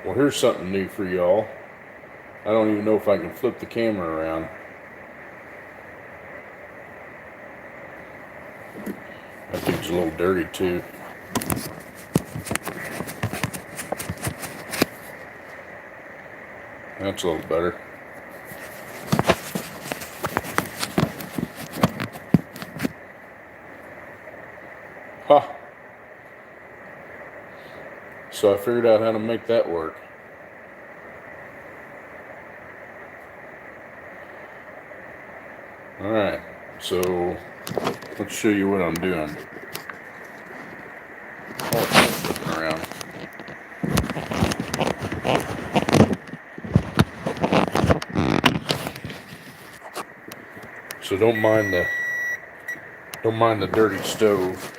Well, here's something new for y'all. I don't even know if I can flip the camera around. That thing's a little dirty too. That's a little better. Ha! So I figured out how to make that work. Alright, so let's show you what I'm doing. Oh, flipping around. So don't mind the dirty stove.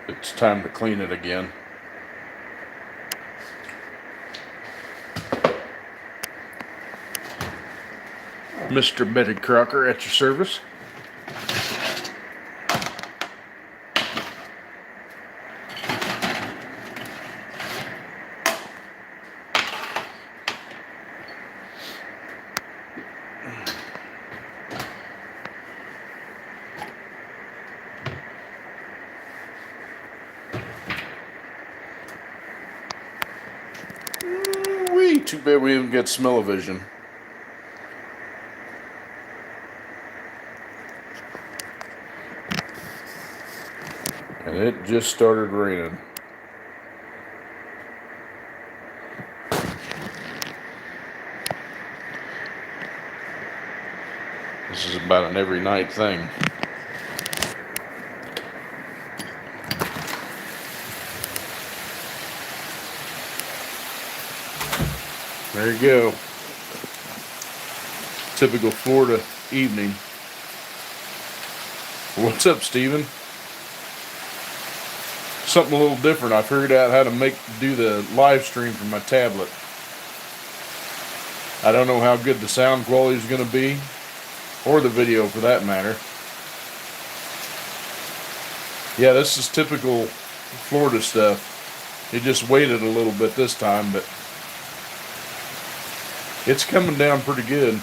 It's time to clean it again. Mr. Betty Crocker at your service. Wee, too bad we didn't get smell-o-vision. And it just started raining. This is about an every night thing. There you go. Typical Florida evening. What's up, Steven? Something a little different. I figured out how to do the live stream from my tablet. I don't know how good the sound quality is going to be, or the video for that matter. Yeah, this is typical Florida stuff. It just waited a little bit this time, but it's coming down pretty good.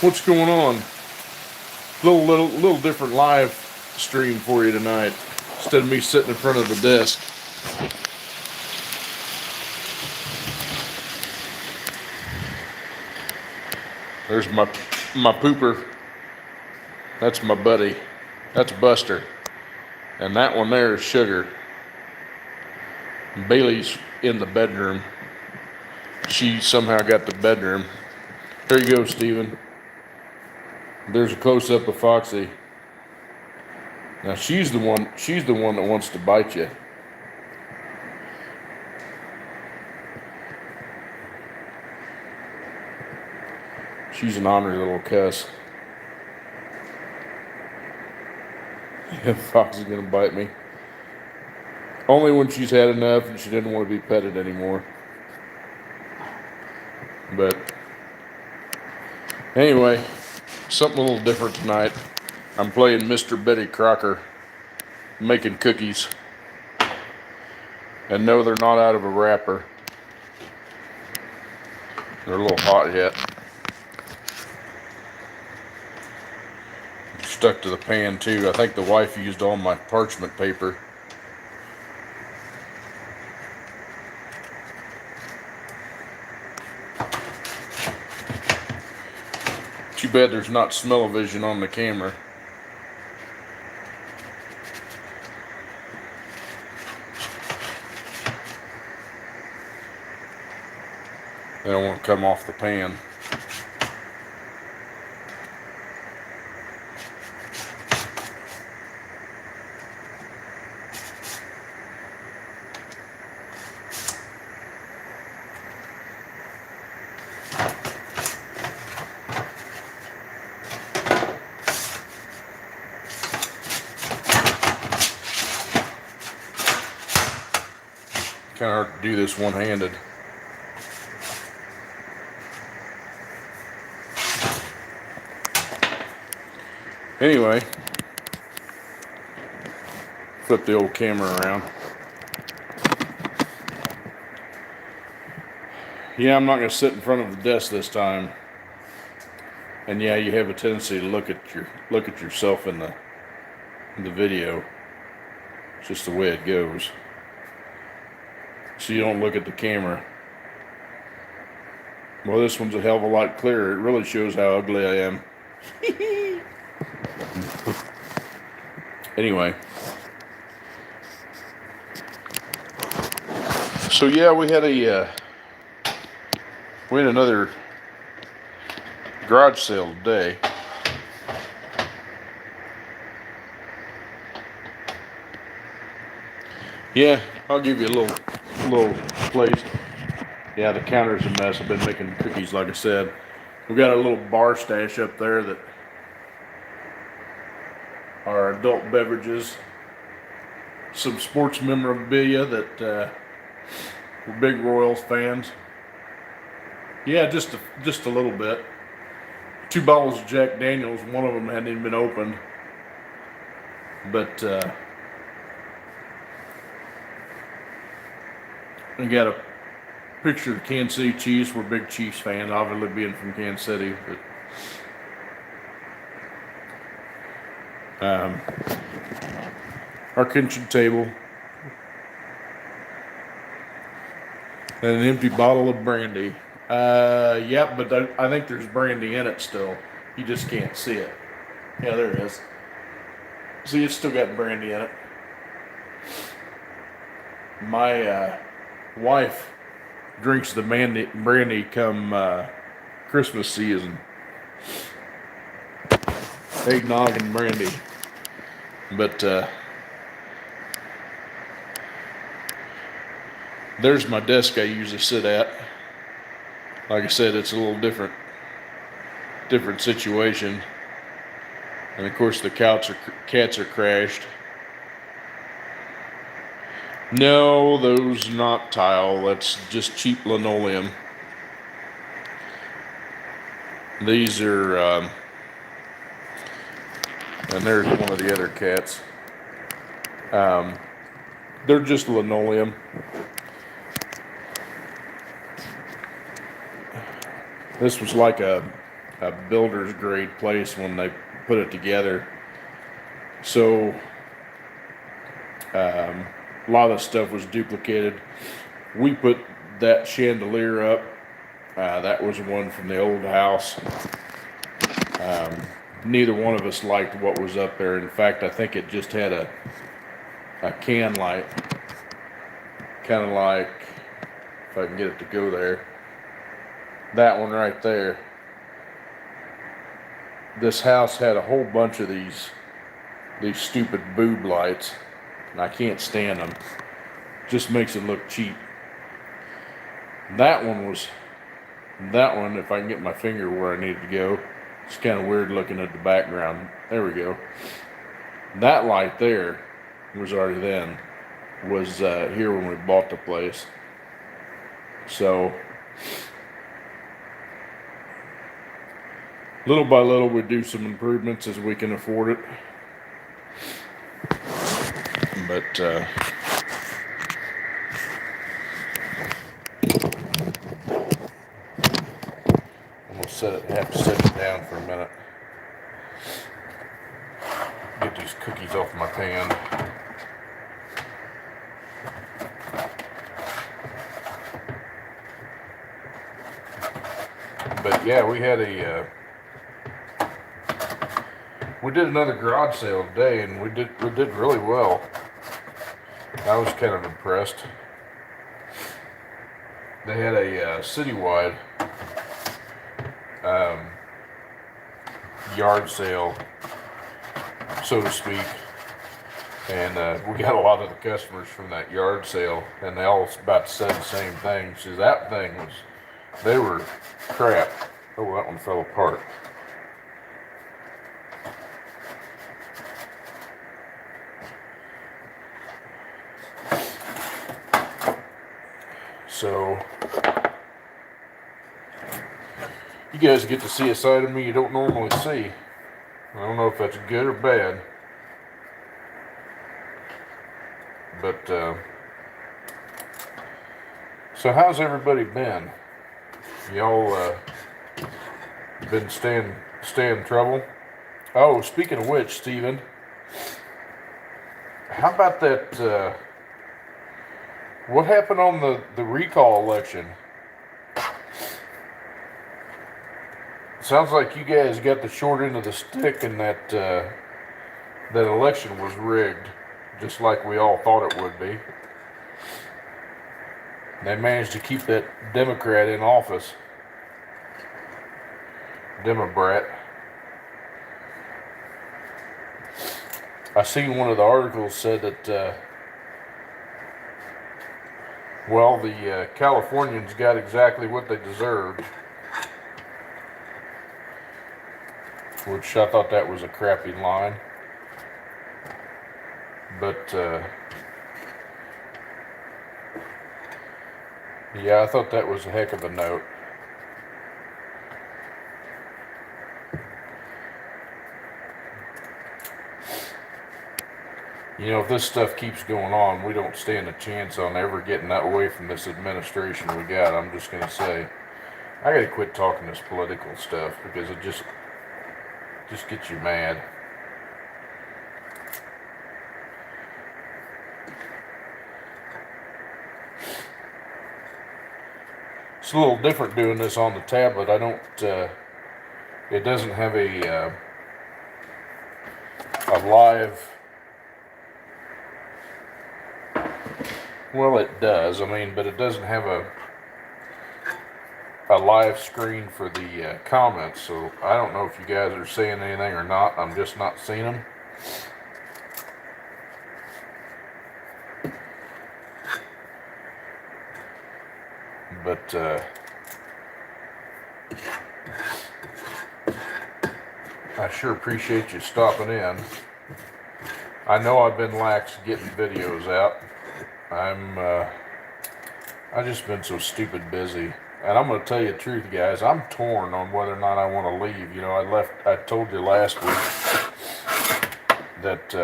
What's going on? Little different live stream for you tonight, instead of me sitting in front of the desk. There's my pooper. That's my buddy. That's Buster. And that one there is Sugar. Bailey's in the bedroom. She somehow got the bedroom. There you go, Steven. There's a close-up of Foxy. Now she's the one that wants to bite you. She's an ornery little cuss. Fox is gonna bite me. Only when she's had enough and she didn't want to be petted anymore. But anyway, something a little different tonight. I'm playing Mr. Betty Crocker, making cookies. And no, they're not out of a wrapper. They're a little hot yet. Stuck to the pan too. I think the wife used all my parchment paper. Too bad there's not smell-o-vision on the camera. They don't want to come off the pan. Kind of hard to do this one-handed. Anyway, flip the old camera around. Yeah, I'm not gonna sit in front of the desk this time. And yeah, you have a tendency to look at yourself in the video. It's just the way it goes. So you don't look at the camera. Well, this one's a hell of a lot clearer. It really shows how ugly I am. Anyway. So yeah, we had another garage sale today. Yeah, I'll give you a little place. Yeah, the counter's a mess. I've been making cookies, like I said. We got a little bar stash up there that are adult beverages, some sports memorabilia that we're big Royals fans. Yeah, just a little bit. 2 bottles of Jack Daniels. One of them hadn't even been opened, but we got a picture of the Kansas City Chiefs. We're big Chiefs fans, obviously being from Kansas City. But our kitchen table, and an empty bottle of brandy. Yeah, but I think there's brandy in it still. You just can't see it. Yeah, there it is. See, it's still got brandy in it. My wife drinks the brandy come Christmas season. Eggnog and brandy. But there's my desk I usually sit at. Like I said, it's a little different situation. And of course the cats are crashed. No, those not tile. That's just cheap linoleum. These are, and there's one of the other cats. They're just linoleum. This was like a builder's grade place when they put it together. So a lot of stuff was duplicated. We put that chandelier up. That was one from the old house. Neither one of us liked what was up there. In fact, I think it just had a can light. Kind of like, if I can get it to go there. That one right there. This house had a whole bunch of these stupid boob lights, and I can't stand them. Just makes it look cheap. That one, if I can get my finger where I need it to go, it's kind of weird looking at the background. There we go. That light there was already then, was here when we bought the place. So little by little we do some improvements as we can afford it. But I'm gonna have to set it down for a minute. Get these cookies off my pan. But yeah, we did another garage sale today, and we did really well. I was kind of impressed. They had a citywide yard sale, so to speak, and we got a lot of the customers from that yard sale, and they all about said the same thing. So that thing they were crap. Oh, that one fell apart. So you guys get to see a side of me you don't normally see. I don't know if that's good or bad, but so how's everybody been? Y'all been staying in trouble? Oh, speaking of which, Steven, how about that? What happened on the recall election? Sounds like you guys got the short end of the stick, and that election was rigged, just like we all thought it would be. They managed to keep that Democrat in office. Democrat. I seen one of the articles said that, well, the Californians got exactly what they deserved. Which I thought that was a crappy line. But, yeah, I thought that was a heck of a note. You know, if this stuff keeps going on, we don't stand a chance on ever getting that away from this administration we got. I'm just going to say, I got to quit talking this political stuff because it just gets you mad. It's a little different doing this on the tablet. I don't, it doesn't have a live, well, it does, I mean, but it doesn't have a live screen for the comments, so I don't know if you guys are saying anything or not. I'm just not seeing them. But I sure appreciate you stopping in. I know I've been lax getting videos out. I've just been so stupid busy. And I'm going to tell you the truth, guys. I'm torn on whether or not I want to leave. You know, I told you last week that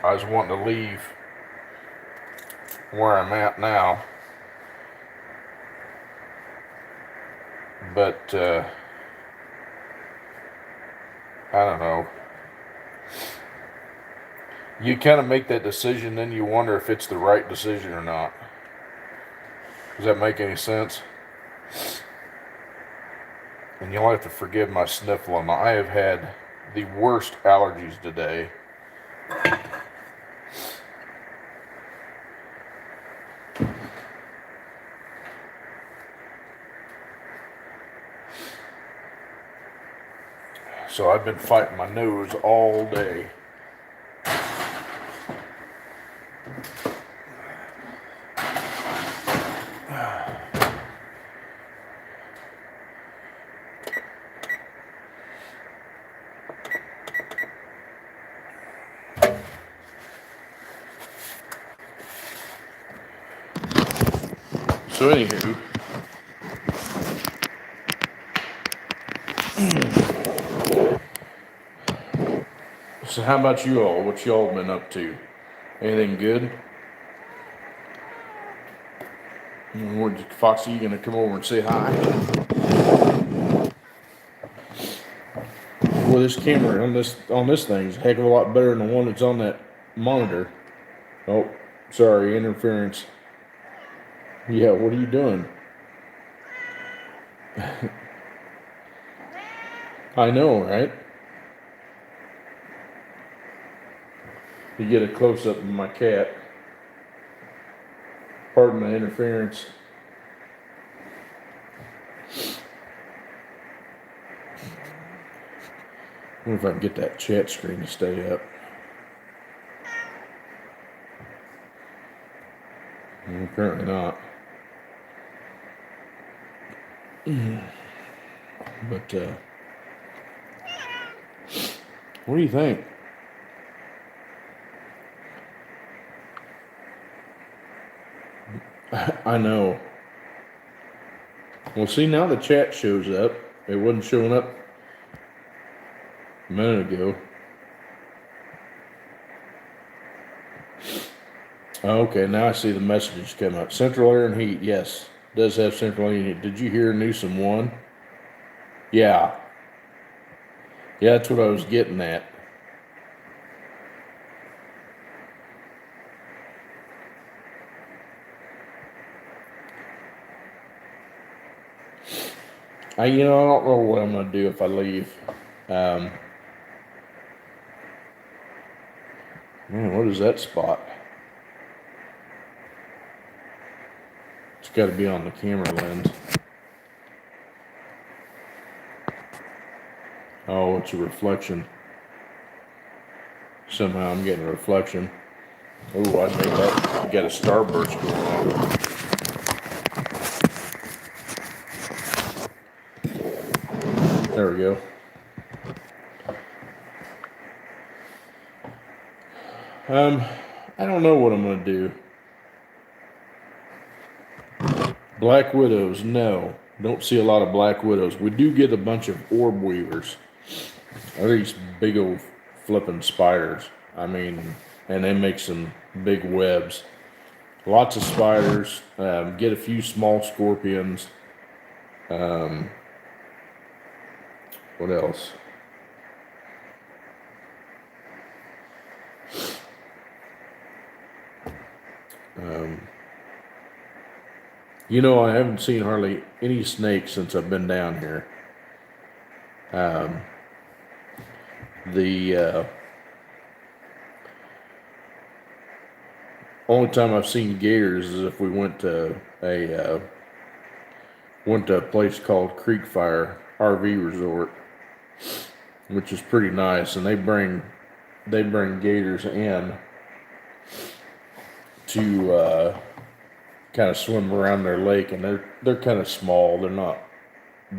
I was wanting to leave where I'm at now. But, I don't know. You kind of make that decision, then you wonder if it's the right decision or not. Does that make any sense? And you'll have to forgive my sniffling. I have had the worst allergies today. So I've been fighting my nose all day. So anywho, so how about you all? What y'all been up to? Anything good? Foxy, you gonna come over and say hi? Well, this camera on this thing is a heck of a lot better than the one that's on that monitor. Oh, sorry, interference. Yeah, what are you doing? I know, right? You get a close-up of my cat. Pardon my interference. I wonder if I can get that chat screen to stay up. Apparently not. But, what do you think? I know. Well, see, now the chat shows up. It wasn't showing up a minute ago. Okay, now I see the messages come up. Central air and heat, yes, does have central air and heat. Did you hear Newsom won? Yeah, yeah, that's what I was getting at. I don't know what I'm gonna do if I leave. Um, Man, what is that spot? It's got to be on the camera lens. Oh, it's a reflection. Somehow I'm getting a reflection. Oh, I made that. You got a starburst going on. There we go. I don't know what I'm gonna do. Black widows, no. Don't see a lot of black widows. We do get a bunch of orb weavers. Are these big old flipping spiders? I mean, and they make some big webs. Lots of spiders. Get a few small scorpions. What else? I haven't seen hardly any snakes since I've been down here. The only time I've seen gators is if we went to a place called Creek Fire RV Resort, which is pretty nice, and they bring gators in to kind of swim around their lake, and they're kind of small. They're not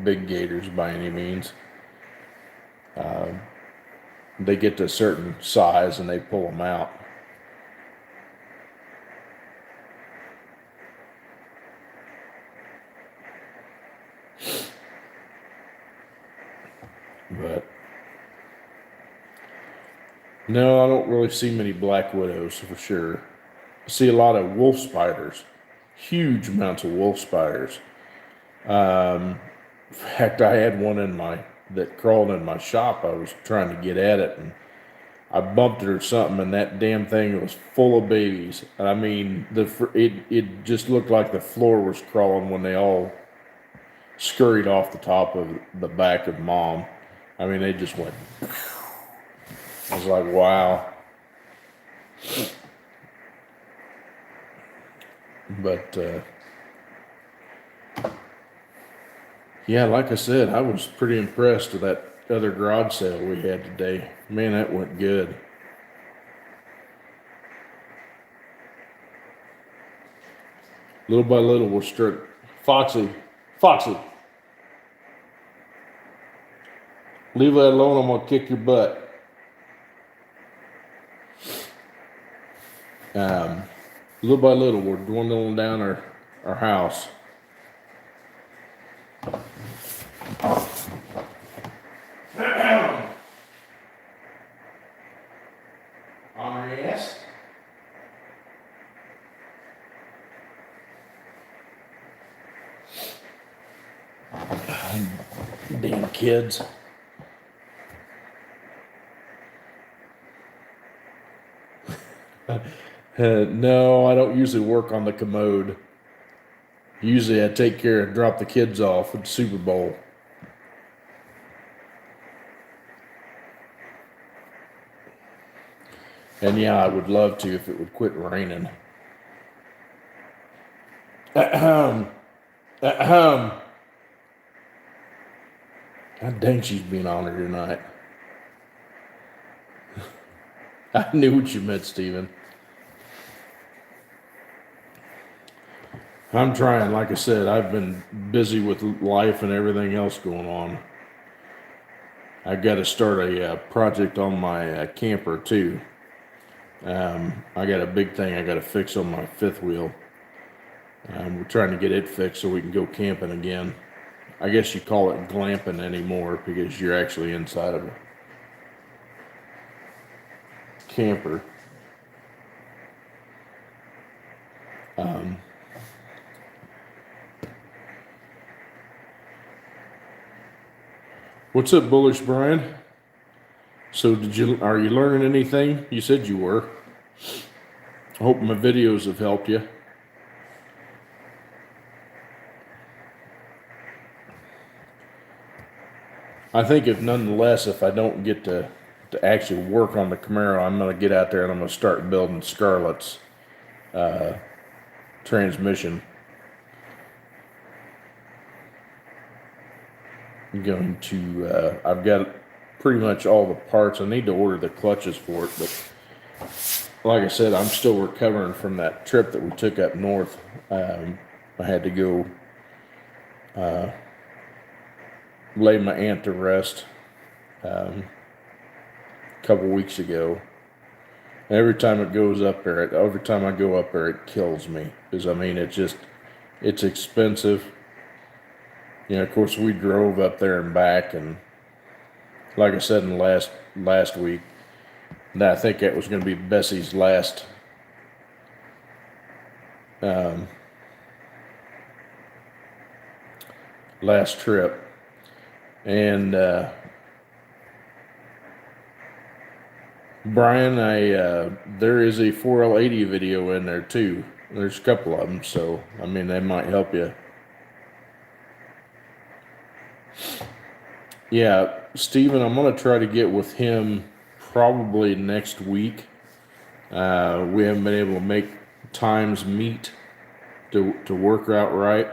big gators by any means. They get to a certain size and they pull them out. But no, I don't really see many black widows for sure. I see a lot of wolf spiders, huge amounts of wolf spiders. In fact, I had one that crawled in my shop. I was trying to get at it, and I bumped it or something, and that damn thing was full of babies. And I mean, it just looked like the floor was crawling when they all scurried off the top of the back of mom. I mean, they just went. I was like, wow. But yeah, like I said, I was pretty impressed with that other garage sale we had today. Man, that went good. Little by little, we'll start. Foxy, leave that alone. I'm gonna kick your butt. Little by little, we're dwindling down our house. On your ass? Damn kids. No, I don't usually work on the commode. Usually I take care and drop the kids off at the Super Bowl. And yeah, I would love to if it would quit raining. Ahem. Ahem. God dang, she's being honored tonight. I knew what you meant, Steven. I'm trying. Like I said, I've been busy with life and everything else going on. I got to start a project on my camper too. I got a big thing I got to fix on my fifth wheel. We're trying to get it fixed so we can go camping again. I guess you call it glamping anymore because you're actually inside of a camper. What's up, Bullish Brian? So are you learning anything? You said you were. I hope my videos have helped you. I think nonetheless, if I don't get to actually work on the Camaro, I'm going to get out there and I'm going to start building Scarlett's transmission. I'm going to, I've got pretty much all the parts. I need to order the clutches for it, but like I said, I'm still recovering from that trip that we took up north. I had to go lay my aunt to rest a couple weeks ago. Every time it goes up there, every time I go up there, it kills me. Because, I mean, it's expensive. You know, of course, we drove up there and back, and like I said in last week, I think that was going to be Bessie's last trip. And Brian, there is a 4L80 video in there too. There's a couple of them, so I mean they might help you. Yeah, Steven, I'm gonna try to get with him probably next week. We haven't been able to make times meet to work out right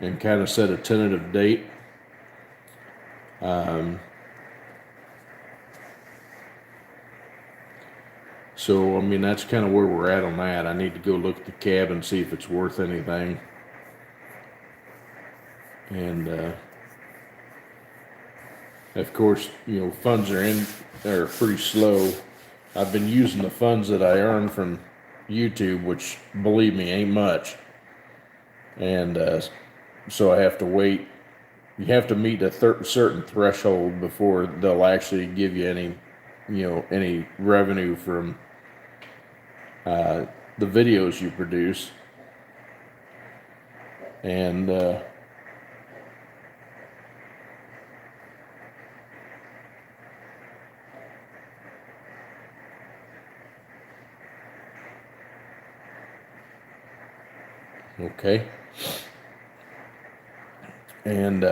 and kind of set a tentative date. So, I mean, that's kind of where we're at on that. I need to go look at the cab and see if it's worth anything. And, of course, you know, funds are pretty slow. I've been using the funds that I earn from YouTube, which, believe me, ain't much. And so I have to wait. You have to meet a certain threshold before they'll actually give you any revenue from the videos you produce. And okay. And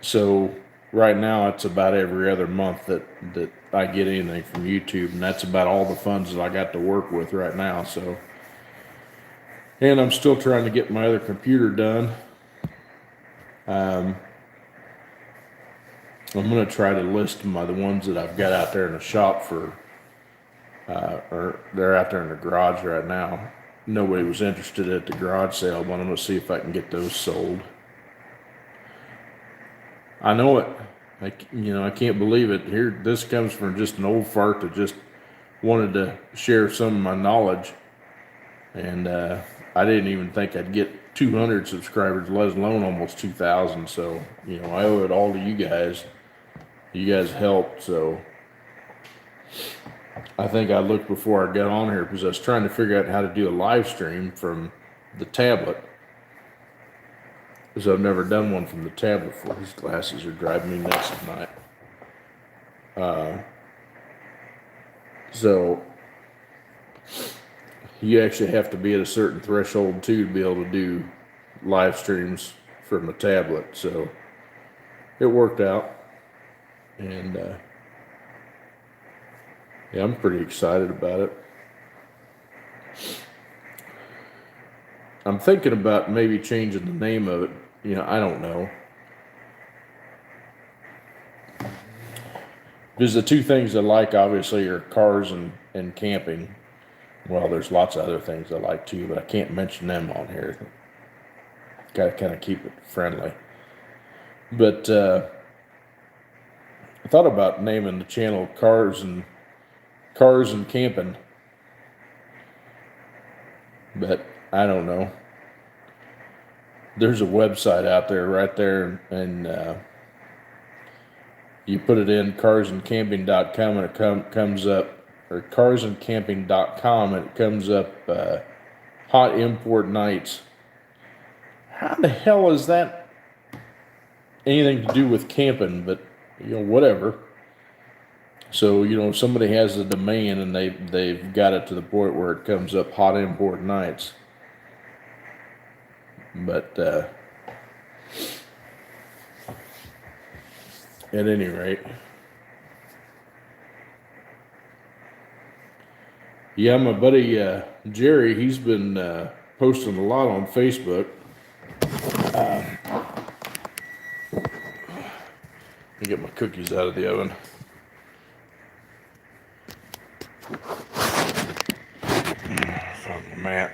so right now it's about every other month that I get anything from YouTube, and that's about all the funds that I got to work with right now. So, and I'm still trying to get my other computer done. I'm going to try to list the ones that I've got out there in the shop for, or they're out there in the garage right now. Nobody was interested at the garage sale, but I'm going to see if I can get those sold. I know it. I can't believe it. Here, this comes from just an old fart that just wanted to share some of my knowledge. And I didn't even think I'd get 200 subscribers, let alone almost 2,000. So, you know, I owe it all to you guys. You guys helped. So I think I looked before I got on here because I was trying to figure out how to do a live stream from the tablet. Because I've never done one from the tablet before. These glasses are driving me nuts tonight. So you actually have to be at a certain threshold too to be able to do live streams from the tablet. So it worked out, and yeah, I'm pretty excited about it. I'm thinking about maybe changing the name of it. You know, I don't know. Because the two things I like, obviously, are cars and camping. Well, there's lots of other things I like too, but I can't mention them on here. Got to kind of keep it friendly. But I thought about naming the channel Cars and Camping. But I don't know. There's a website out there right there, and you put it in carsandcamping.com and it comes up, or carsandcamping.com, and it comes up hot import nights. How the hell is that anything to do with camping? But whatever. So if somebody has a demand and they've got it to the point where it comes up hot import nights. But at any rate, yeah, my buddy Jerry, he's been posting a lot on Facebook. Let me get my cookies out of the oven. Fucking mat.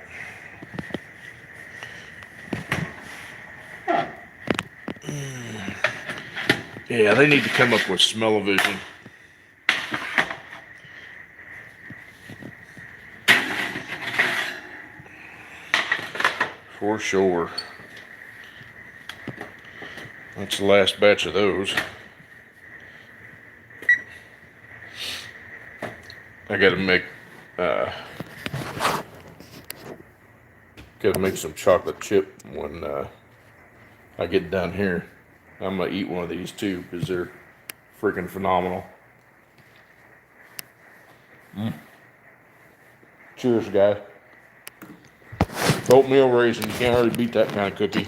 Yeah, they need to come up with smell-o-vision. For sure. That's the last batch of those. I gotta make some chocolate chip when I get done here. I'm gonna eat one of these too because they're freaking phenomenal. Cheers, guys. Oatmeal raisin, you can't hardly beat that kind of cookie.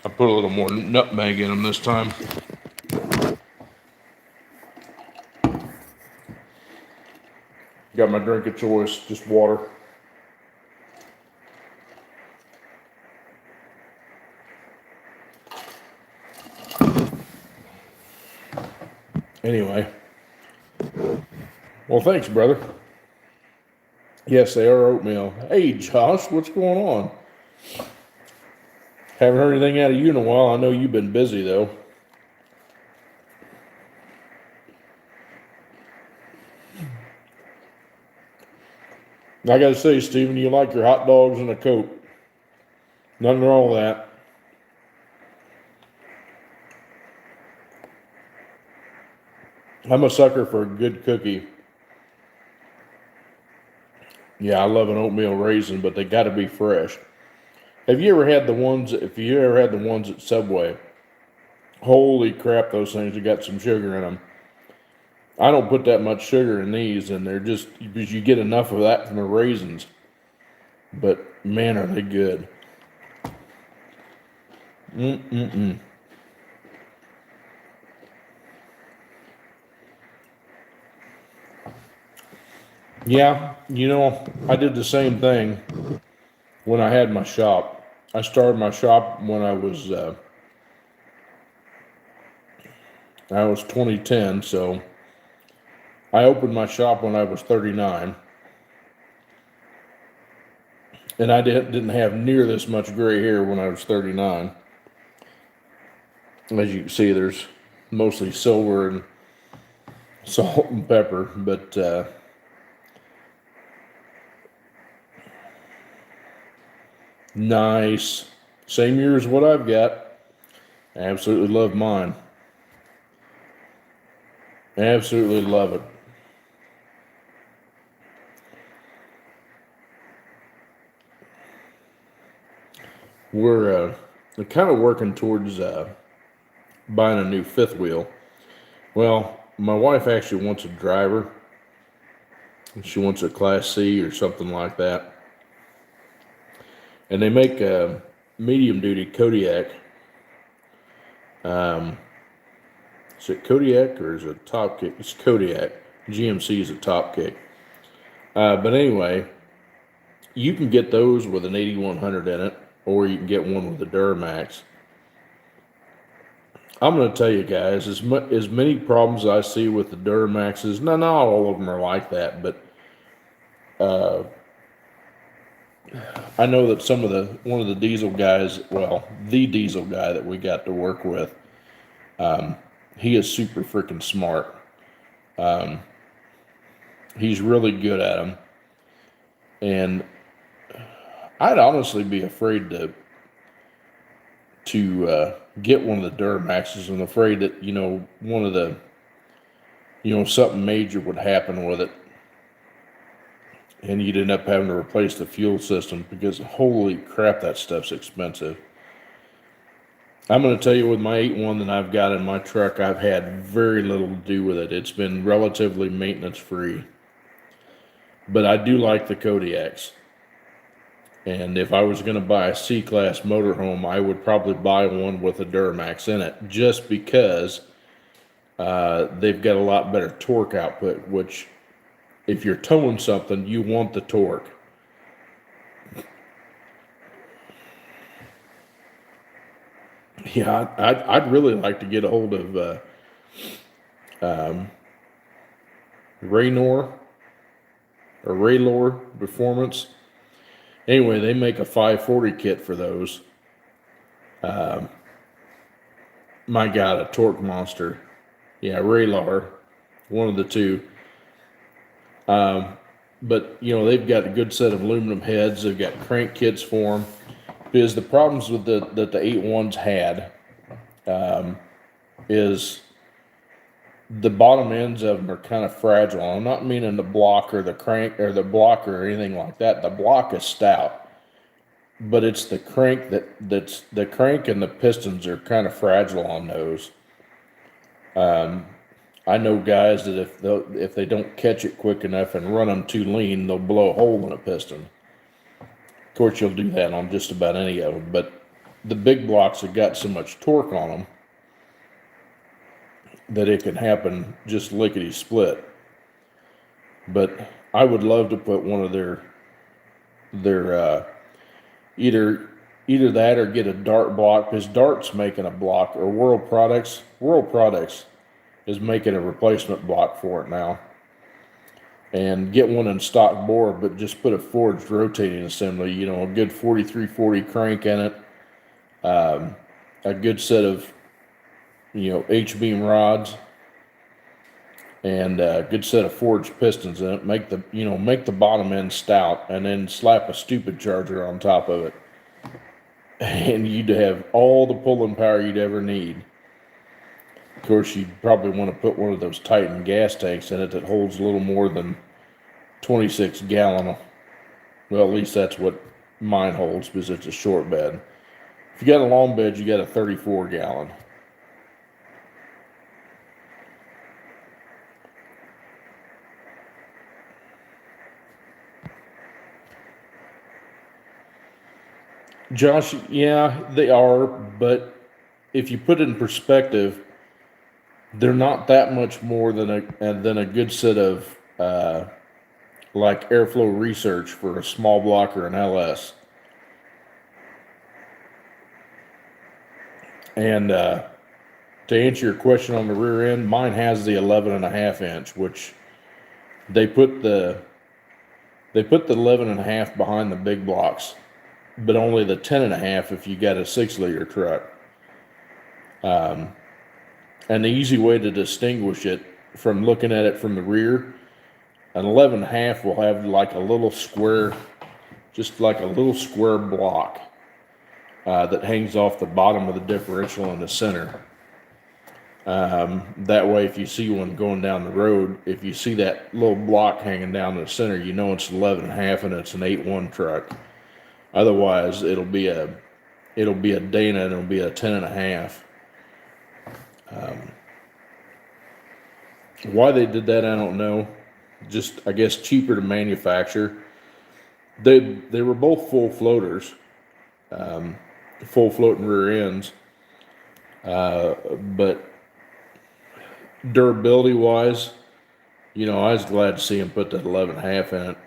I put a little more nutmeg in them this time. Got my drink of choice, just water. Anyway. Well, thanks, brother. Yes, they are oatmeal. Hey, Josh, what's going on? Haven't heard anything out of you in a while. I know you've been busy, though. I gotta say, Stephen, you like your hot dogs and a Coke. Nothing wrong with that. I'm a sucker for a good cookie. Yeah, I love an oatmeal raisin, but they gotta be fresh. Have you ever had the ones, if you ever had the ones at Subway? Holy crap, those things have got some sugar in them. I don't put that much sugar in these, and they're just, because you get enough of that from the raisins. But man, are they good. Yeah, I did the same thing when I had my shop. I started my shop when I was 2010, so I opened my shop when I was 39. And I didn't have near this much gray hair when I was 39. As you can see, there's mostly silver and salt and pepper, but nice. Same year as what I've got. I absolutely love mine. Absolutely love it. We're kind of working towards buying a new fifth wheel. Well, my wife actually wants a driver. She wants a Class C or something like that. And they make a medium duty Kodiak. Is it Kodiak or is it Top Kick? It's Kodiak. GMC is a Top Kick. But anyway, you can get those with an 8100 in it, or you can get one with a Duramax. I'm going to tell you guys, as many problems I see with the Duramaxes, not all of them are like that, but I know that one of the diesel guys, well, the diesel guy that we got to work with, he is super freaking smart. He's really good at them. And I'd honestly be afraid to get one of the Duramaxes. I'm afraid that, one of the something major would happen with it, and you'd end up having to replace the fuel system because holy crap, that stuff's expensive. I'm going to tell you, with my 8.1 that I've got in my truck, I've had very little to do with it. It's been relatively maintenance free. But I do like the Kodiaks. And if I was going to buy a C-Class motorhome, I would probably buy one with a Duramax in it, just because they've got a lot better torque output, which if you're towing something, you want the torque. Yeah, I'd really like to get a hold of Raynor or Raylor Performance. Anyway, they make a 540 kit for those. My God, a torque monster. Yeah, Raylor, one of the two. But they've got a good set of aluminum heads. They've got crank kits for them. Because the problems with that the 8.1s had is the bottom ends of them are kind of fragile. I'm not meaning the block or the crank or the block or anything like that. The block is stout, but it's the crank that's the crank and the pistons are kind of fragile on those. I know guys that if they don't catch it quick enough and run them too lean, they'll blow a hole in a piston. Of course, you'll do that on just about any of them, but the big blocks have got so much torque on them that it can happen just lickety split. But I would love to put one of their either that or get a Dart block, because Dart's making a block, or World Products is making a replacement block for it now. And get one in stock bore, but just put a forged rotating assembly, a good 4340 crank in it, a good set of H-beam rods, and a good set of forged pistons in it. Make the bottom end stout, and then slap a stupid charger on top of it, and you'd have all the pulling power you'd ever need. Of course, you'd probably want to put one of those Titan gas tanks in it that holds a little more than 26 gallon. Well, at least that's what mine holds, because it's a short bed. If you got a long bed, you got a 34 gallon. Josh, yeah, they are, but if you put it in perspective, they're not that much more than a good set of like airflow research for a small block or an LS. And to answer your question on the rear end, mine has the 11.5 inch, which they put the 11.5 behind the big blocks, but only the 10.5 if you got a 6-liter truck. And the easy way to distinguish it from looking at it from the rear, an 11.5 will have like a little square, just like a little square block that hangs off the bottom of the differential in the center. That way, if you see one going down the road, if you see that little block hanging down in the center, you know it's 11.5 and it's an 8.1 truck. Otherwise, it'll be a Dana and it'll be a 10.5. Why they did that, I don't know. Just, I guess, cheaper to manufacture. They were both full floaters, full floating rear ends, but durability wise, I was glad to see him put that 11.5 in it.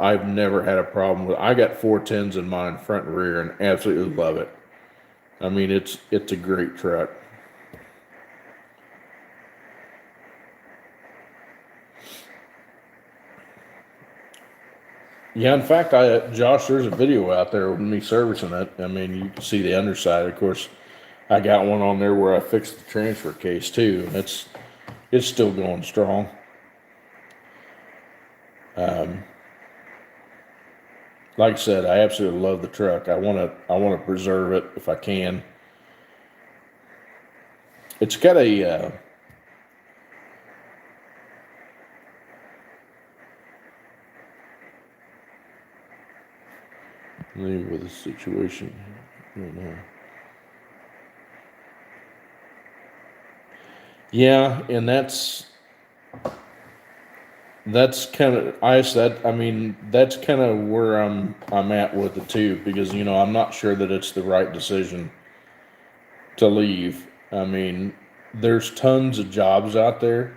I've never had a problem with it. I got 410s in mine, front and rear, and absolutely love it. I mean, it's a great truck. Yeah, in fact, Josh, there's a video out there of me servicing it. I mean, you can see the underside. Of course, I got one on there where I fixed the transfer case too, and it's still going strong. Like I said, I absolutely love the truck. I want to preserve it if I can. It's got Leave with the situation. I don't know. Yeah, and that's kind of I mean that's kind of where I'm at with it too, because I'm not sure that it's the right decision to leave. I mean, there's tons of jobs out there.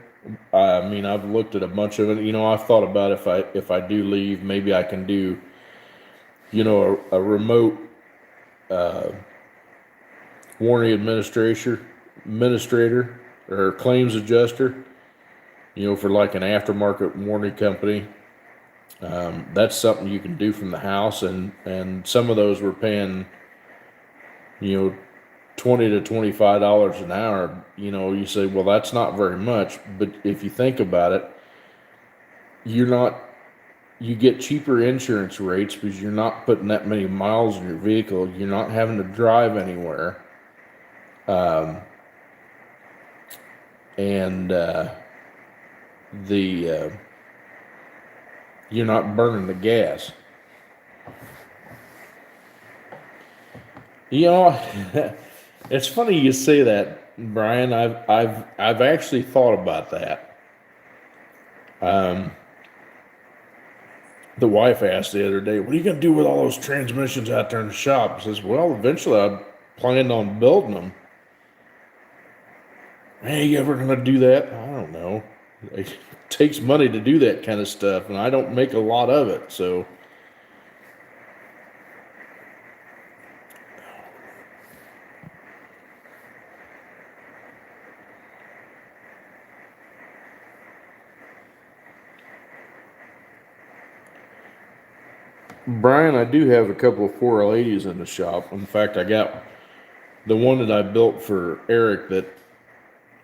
I mean, I've looked at a bunch of it. I've thought about if I do leave, maybe I can do a remote warranty administrator or claims adjuster. For like an aftermarket warranty company. That's something you can do from the house, and some of those were paying, you know, $20 to $25 an hour. You say, well, that's not very much, but if you think about it, you're not, you get cheaper insurance rates because you're not putting that many miles in your vehicle. You're not having to drive anywhere, and the you're not burning the gas. You know, it's funny you say that, Brian. I've actually thought about that. The wife asked the other day, "What are you going to do with all those transmissions out there in the shop?" I says, "Well, eventually I planned on building them." Hey, you ever going to do that? I don't know. It takes money to do that kind of stuff, and I don't make a lot of it, so. Brian, I do have a couple of 4L80s in the shop. In fact, I got the one that I built for Eric that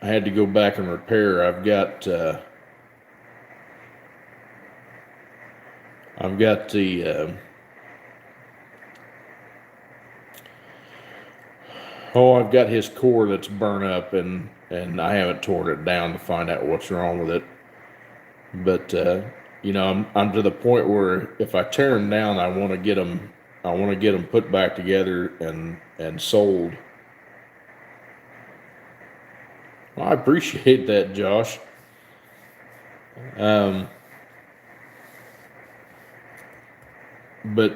I had to go back and repair. I've got the I've got his core that's burnt up, and I haven't torn it down to find out what's wrong with it. But I'm to the point where if I tear them down, I want to get them put back together and sold. Well, I appreciate that, Josh. Um, but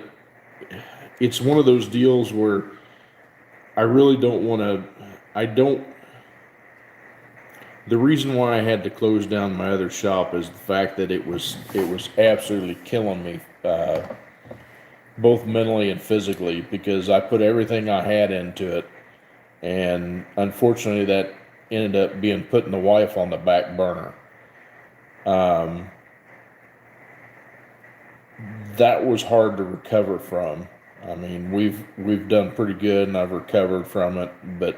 it's one of those deals where I really don't want to. I don't. The reason why I had to close down my other shop is the fact that it was absolutely killing me, both mentally and physically, because I put everything I had into it, and unfortunately that ended up being putting the wife on the back burner. Um, that was hard to recover from. I mean, we've done pretty good, and I've recovered from it, but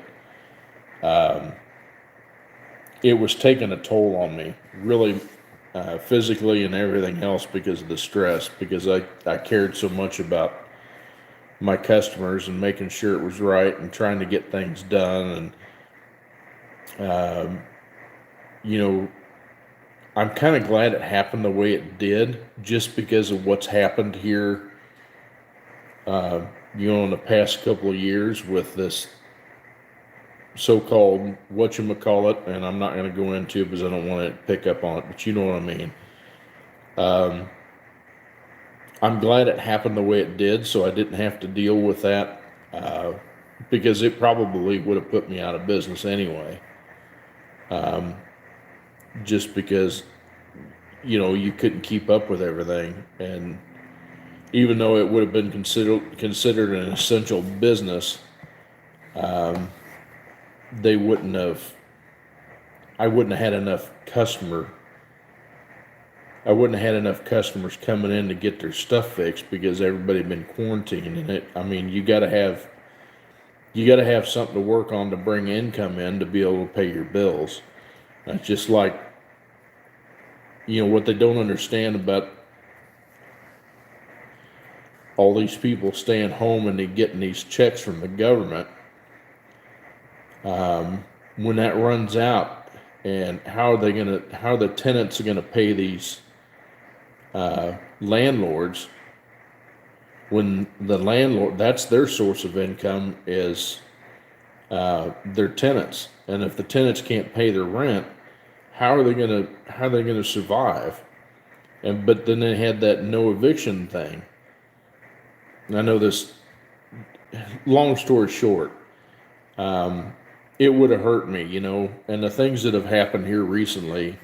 it was taking a toll on me, really, physically and everything else because of the stress. Because I cared so much about my customers and making sure it was right and trying to get things done, and you know, I'm kind of glad it happened the way it did, just because of what's happened here, in the past couple of years with this so-called whatchamacallit, and I'm not going to go into it because I don't want to pick up on it, but you know what I mean. I'm glad it happened the way it did, so I didn't have to deal with that, because it probably would have put me out of business anyway. Just because you couldn't keep up with everything, and even though it would have been considered an essential business, they wouldn't have. I wouldn't have had enough customer. I wouldn't have had enough customers coming in to get their stuff fixed because everybody had been quarantined. And I mean, you got to have something to work on to bring income in to be able to pay your bills. That's just like, what they don't understand about all these people staying home and they getting these checks from the government. When that runs out, and how are the tenants are gonna pay these landlords when the landlord, that's their source of income, is their tenants. And if the tenants can't pay their rent, how are they gonna survive? And but then they had that no eviction thing. And I know this. Long story short, it would have hurt me, And the things that have happened here recently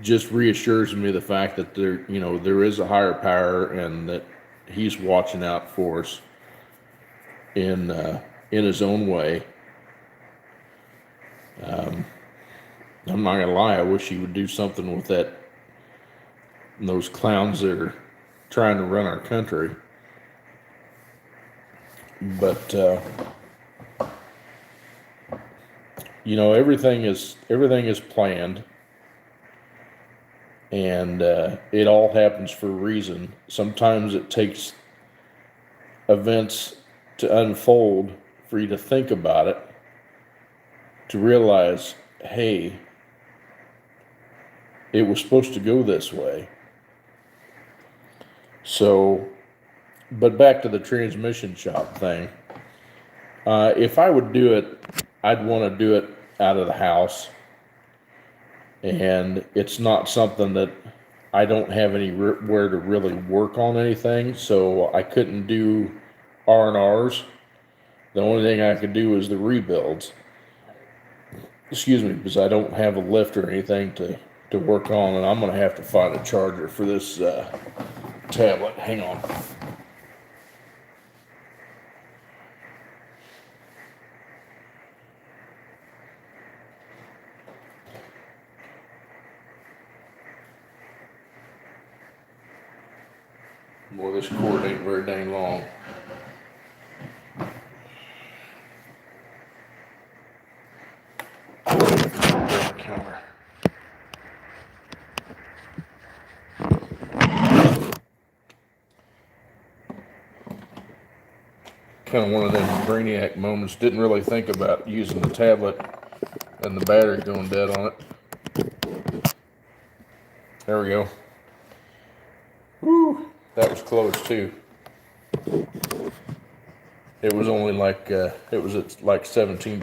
just reassures me the fact that there is a higher power, and that He's watching out for us in His own way. I'm not gonna lie, I wish He would do something with those clowns that are trying to run our country. But everything is planned, and it all happens for a reason. Sometimes it takes events to unfold for you to think about it, to realize, hey, it was supposed to go this way. So, but back to the transmission shop thing. If I would do it, I'd want to do it out of the house, and it's not something that I don't have anywhere to really work on anything, so I couldn't do R&Rs. The only thing I could do is the rebuilds. Excuse me, because I don't have a lift or anything to work on, and I'm going to have to find a charger for this tablet. Hang on. Boy, this cord ain't very dang long. Counter. Kind of one of them brainiac moments. Didn't really think about using the tablet and the battery going dead on it. There we go. Woo! That was close too. It was only like it was at like 17%.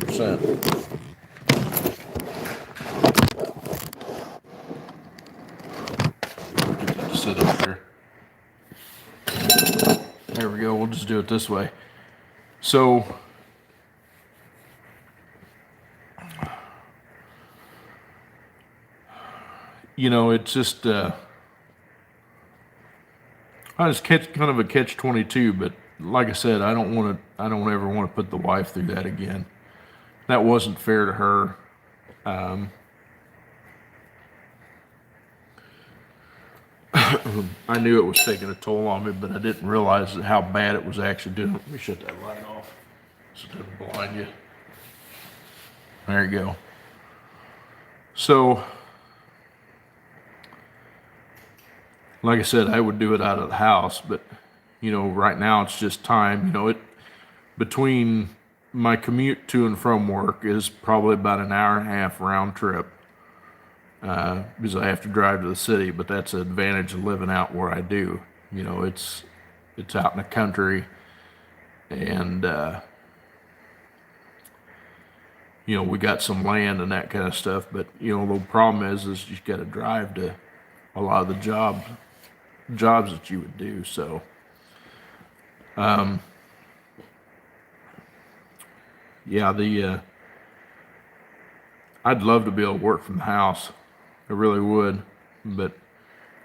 Get that to sit up there. There we go. We'll just do it this way. So, it's just it's kind of a catch-22, but like I said, I don't ever want to put the wife through that again. That wasn't fair to her. I knew it was taking a toll on me, but I didn't realize how bad it was actually doing. Let me shut that light off so it doesn't blind you. There you go. So, like I said, I would do it out of the house, but right now it's just time. Between my commute to and from work is probably about an hour and a half round trip, because I have to drive to the city. But that's an advantage of living out where I do. It's out in the country, and we got some land and that kind of stuff. But the problem is you got to drive to a lot of the jobs that you would do. So, yeah, I'd love to be able to work from the house. I really would, but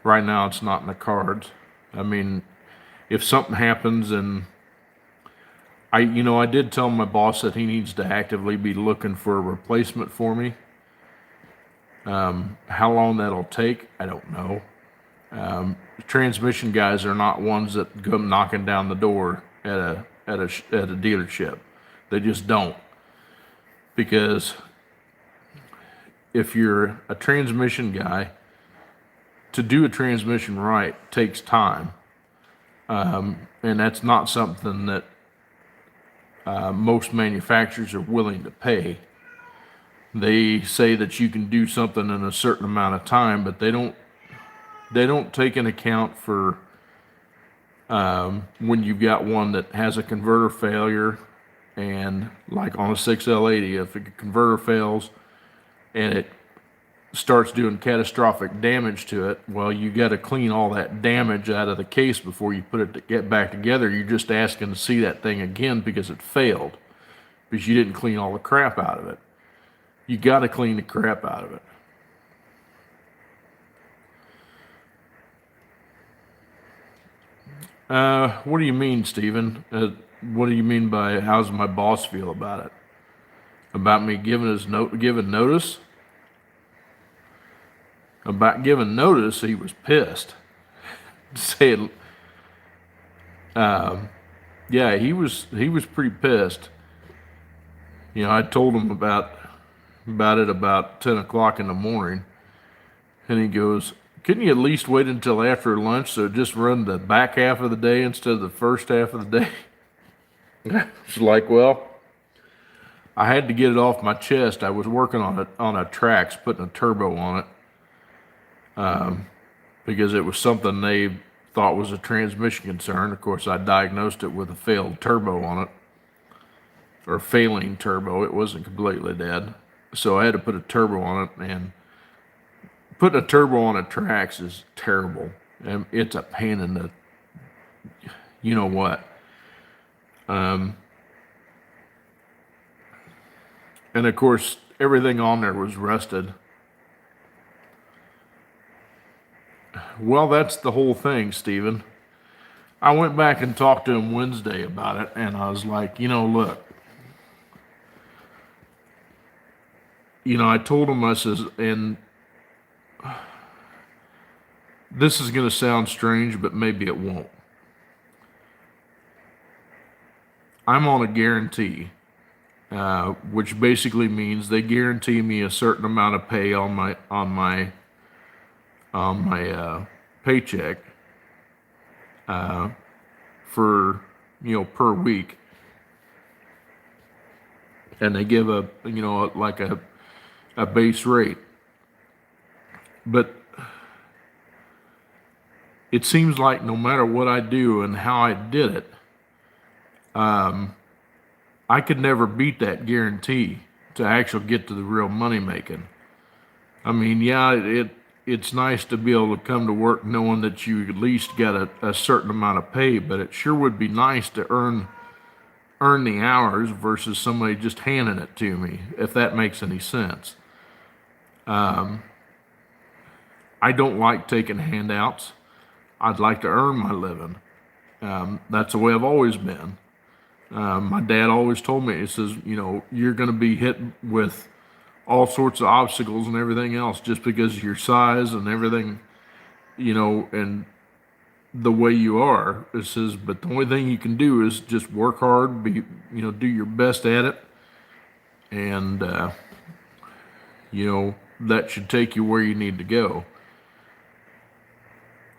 right now it's not in the cards. I mean, if something happens, and I did tell my boss that he needs to actively be looking for a replacement for me. How long that'll take, I don't know. Transmission guys are not ones that go knocking down the door at a dealership. They just don't. Because if you're a transmission guy, to do a transmission right takes time. And that's not something that most manufacturers are willing to pay. They say that you can do something in a certain amount of time, but they don't take into account for When you've got one that has a converter failure, and like on a 6L80, if a converter fails and it starts doing catastrophic damage to it, well, you got to clean all that damage out of the case before you put it to get back together. You're just asking to see that thing again because it failed, because you didn't clean all the crap out of it. You got to clean the crap out of it. What do you mean, Stephen? What do you mean by how's my boss feel about it? About me giving notice? About giving notice, he was pissed. Saying, yeah, he was pretty pissed. You know, I told him about it about 10 o'clock in the morning, and he goes, "Couldn't you at least wait until after lunch so just run the back half of the day instead of the first half of the day?" It's like, well, I had to get it off my chest. I was working on a Trax, putting a turbo on it, because it was something they thought was a transmission concern. Of course, I diagnosed it with a failed turbo on it, or failing turbo. It wasn't completely dead, so I had to put a turbo on it. And putting a turbo on a Trax is terrible, and it's a pain in the, you know what. And of course, everything on there was rusted. Well, that's the whole thing, Stephen. I went back and talked to him Wednesday about it, and I was like, look, I told him, I says, and this is going to sound strange, but maybe it won't. I'm on a guarantee, which basically means they guarantee me a certain amount of pay on my paycheck, for per week, and they give a like a base rate, but it seems like no matter what I do and how I did it, I could never beat that guarantee to actually get to the real money making. I mean, yeah, it's nice to be able to come to work knowing that you at least got a certain amount of pay, but it sure would be nice to earn the hours versus somebody just handing it to me, if that makes any sense. I don't like taking handouts. I'd like to earn my living. That's the way I've always been. My dad always told me, he says, you're going to be hit with all sorts of obstacles and everything else just because of your size and everything, and the way you are. It says, but the only thing you can do is just work hard, do your best at it, and, that should take you where you need to go.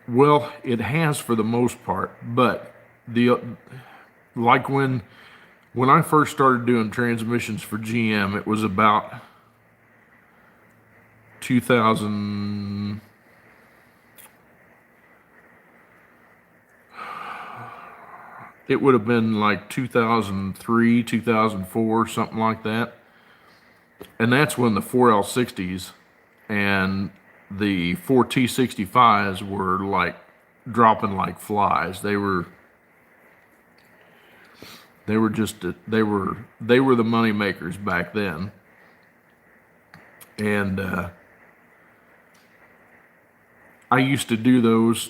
Well, it has for the most part, but like when I first started doing transmissions for GM, it was about 2000. It would have been like 2003, 2004, something like that. And that's when the 4L60s and the 4T65s were like dropping like flies. They were the money makers back then. And I used to do those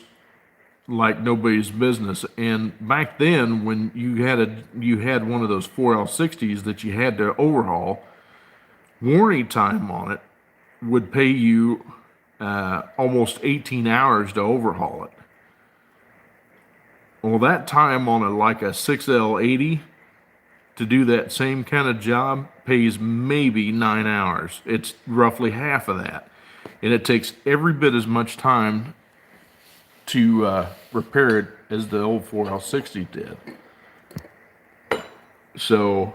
like nobody's business. And back then, when you had one of those 4L60s that you had to overhaul, warranty time on it would pay you almost 18 hours to overhaul it. Well, that time on like a 6L80 to do that same kind of job pays maybe 9 hours. It's roughly half of that. And it takes every bit as much time to repair it as the old 4L60 did. So,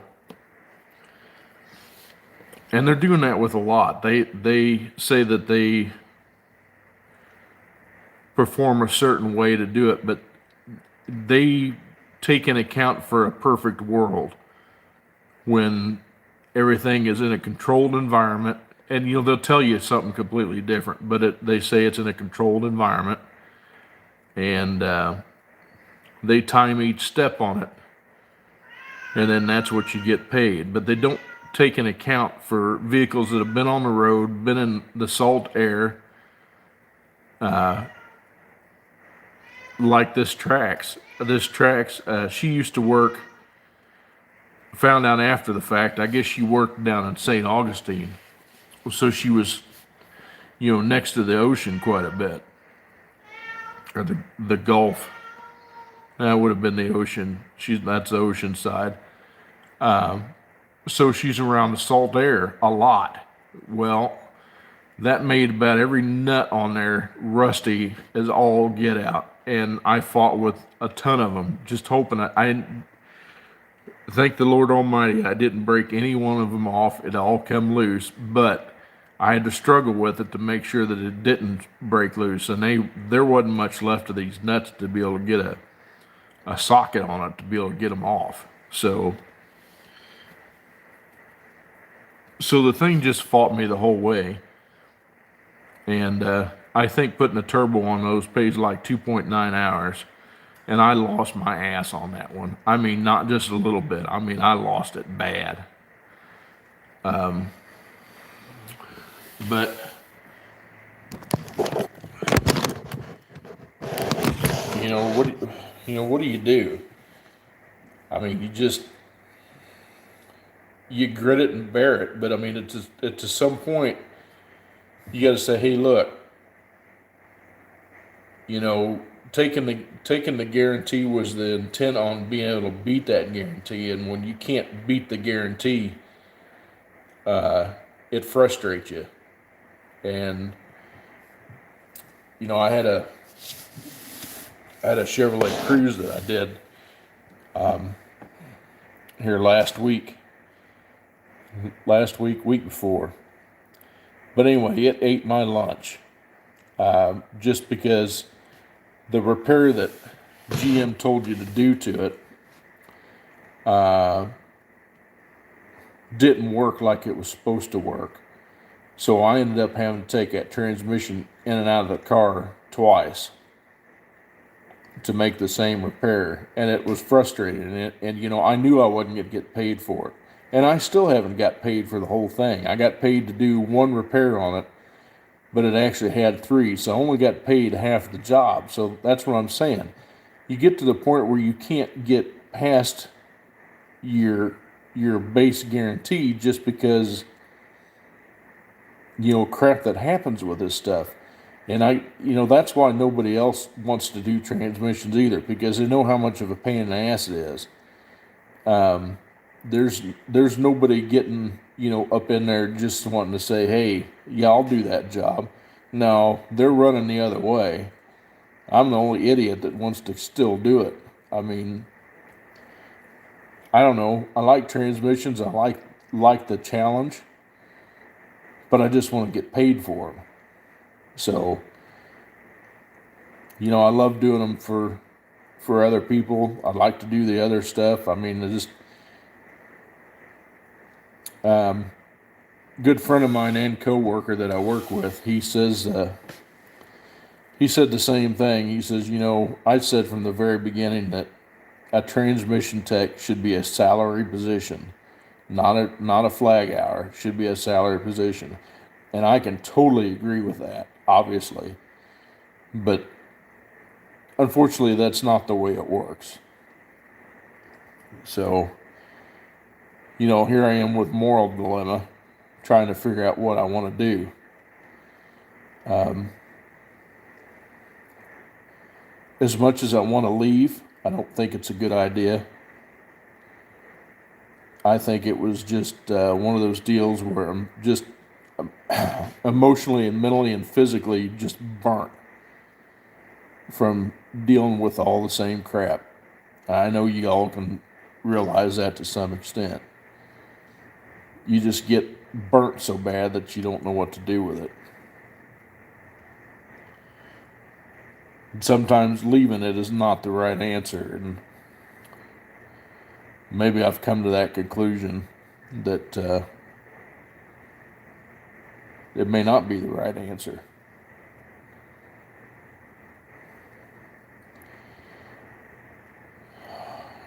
and they're doing that with a lot. They say that they perform a certain way to do it, but they take in account for a perfect world when everything is in a controlled environment. And they'll tell you something completely different, but they say it's in a controlled environment, and they time each step on it, and then that's what you get paid. But they don't take in account for vehicles that have been on the road, been in the salt air, like this tracks. She used to work, found out after the fact, I guess she worked down in St. Augustine. So she was, next to the ocean quite a bit, or the Gulf. That would have been the ocean. That's the ocean side. So she's around the salt air a lot. Well, that made about every nut on there rusty as all get out. And I fought with a ton of them, just hoping I thank the Lord Almighty I didn't break any one of them off. It all come loose, but I had to struggle with it to make sure that it didn't break loose. And there wasn't much left of these nuts to be able to get a socket on it to be able to get them off. So the thing just fought me the whole way. And I think putting a turbo on those pays like 2.9 hours. And I lost my ass on that one. I mean, not just a little bit. I mean, I lost it bad. But what do you do? I mean, you grit it and bear it. But I mean, it's to some point you got to say, hey, look, taking the guarantee was the intent on being able to beat that guarantee, and when you can't beat the guarantee, it frustrates you. And I had a Chevrolet Cruze that I did here week before. But anyway, it ate my lunch, just because the repair that GM told you to do to it didn't work like it was supposed to work. So I ended up having to take that transmission in and out of the car twice to make the same repair, and it was frustrating. And I knew I wasn't going to get paid for it, and I still haven't got paid for the whole thing. I got paid to do one repair on it, but it actually had 3, so I only got paid half the job. So that's what I'm saying. You get to the point where you can't get past your base guarantee just because crap that happens with this stuff. And that's why nobody else wants to do transmissions either, because they know how much of a pain in the ass it is. There's nobody getting up in there just wanting to say, hey, yeah, I'll do that job. No, they're running the other way. I'm the only idiot that wants to still do it. I mean, I don't know. I like transmissions. I like the challenge, but I just want to get paid for them. So, I love doing them for other people. I like to do the other stuff. I mean, good friend of mine and co-worker that I work with, he said the same thing. He says, I said from the very beginning that a transmission tech should be a salary position, not a flag hour. It should be a salary position. And I can totally agree with that, obviously. But unfortunately, that's not the way it works. So, here I am with moral dilemma, trying to figure out what I want to do. As much as I want to leave, I don't think it's a good idea. I think it was just one of those deals where I'm just emotionally and mentally and physically just burnt from dealing with all the same crap. I know you all can realize that to some extent. You just get burnt so bad that you don't know what to do with it. Sometimes leaving it is not the right answer, and maybe I've come to that conclusion that it may not be the right answer.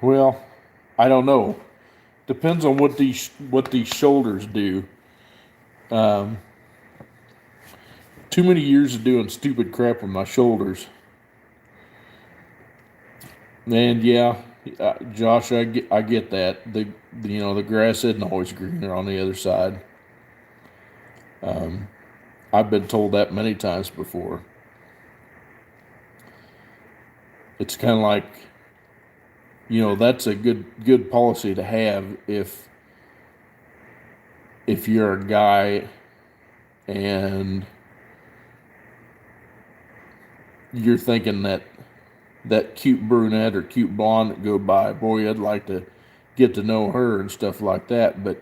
Well, I don't know. Depends on what these shoulders do. Um, Too many years of doing stupid crap with my shoulders, and yeah, Josh, I get that. The grass isn't always greener on the other side. Um, I've been told that many times before. It's kind of like, that's a good policy to have if you're a guy and you're thinking that cute brunette or cute blonde that go by, boy, I'd like to get to know her and stuff like that. But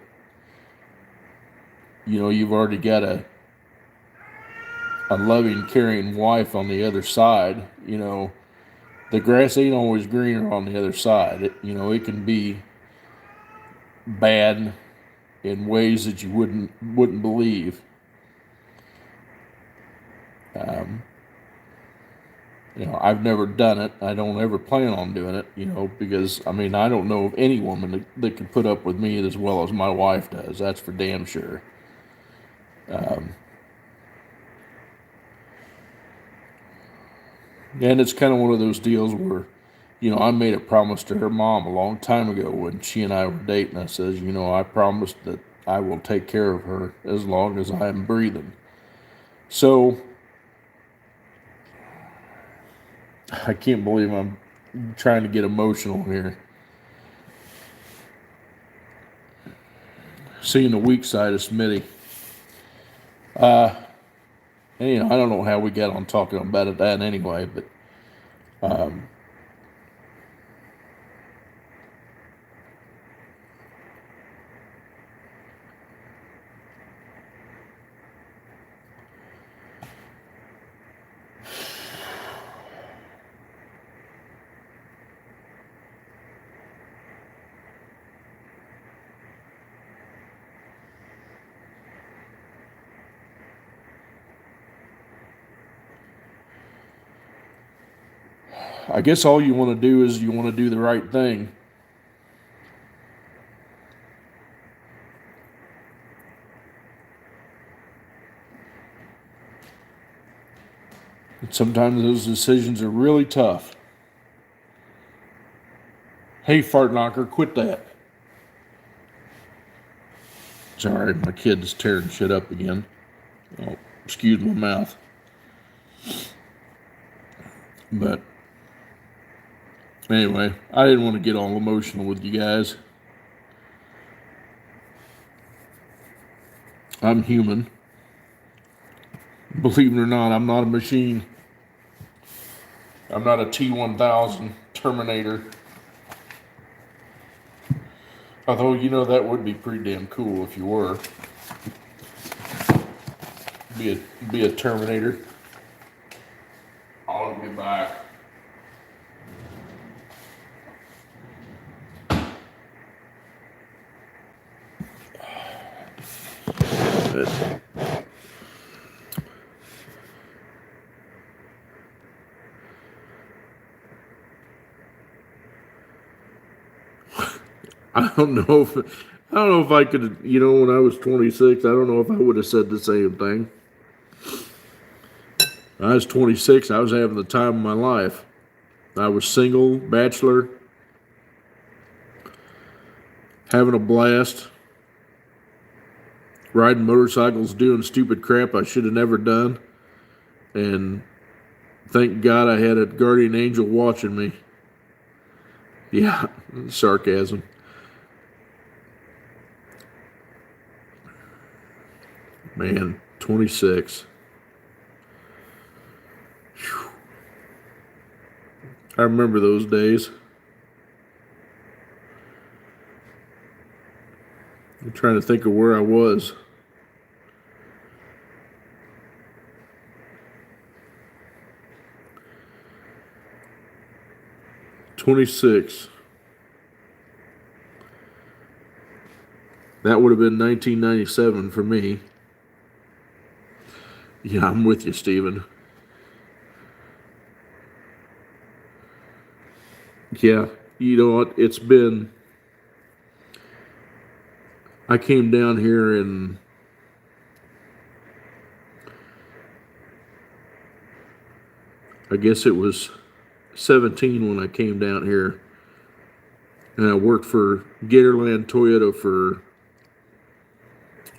you've already got a loving, caring wife on the other side. The grass ain't always greener on the other side. It can be bad in ways that you wouldn't believe. Um, I've never done it. I don't ever plan on doing it. Because I don't know of any woman that can put up with me as well as my wife does. That's for damn sure. Um, and it's kind of one of those deals where, I made a promise to her mom a long time ago when she and I were dating. I says, I promised that I will take care of her as long as I am breathing. So I can't believe I'm trying to get emotional here. Seeing the weak side of Smitty. And, I don't know how we got on talking about that anyway, but um, I guess all you want to do is you want to do the right thing. And sometimes those decisions are really tough. Hey, fart knocker, quit that. Sorry, my kid is tearing shit up again. Oh, excuse my mouth. But anyway, I didn't want to get all emotional with you guys. I'm human. Believe it or not, I'm not a machine. I'm not a T-1000 Terminator. Although, that would be pretty damn cool if you were. Be a Terminator. I'll be back. I don't know if I could, when I was 26, I don't know if I would have said the same thing. When I was 26, I was having the time of my life. I was single, bachelor, having a blast, riding motorcycles, doing stupid crap I should have never done. And thank God I had a guardian angel watching me. Yeah, sarcasm. Man, 26. Whew. I remember those days. I'm trying to think of where I was. 26. That would have been 1997 for me. Yeah, I'm with you, Steven. Yeah, you know what? It's been. I came down here in. I guess it was 17 when I came down here. And I worked for Gatorland Toyota for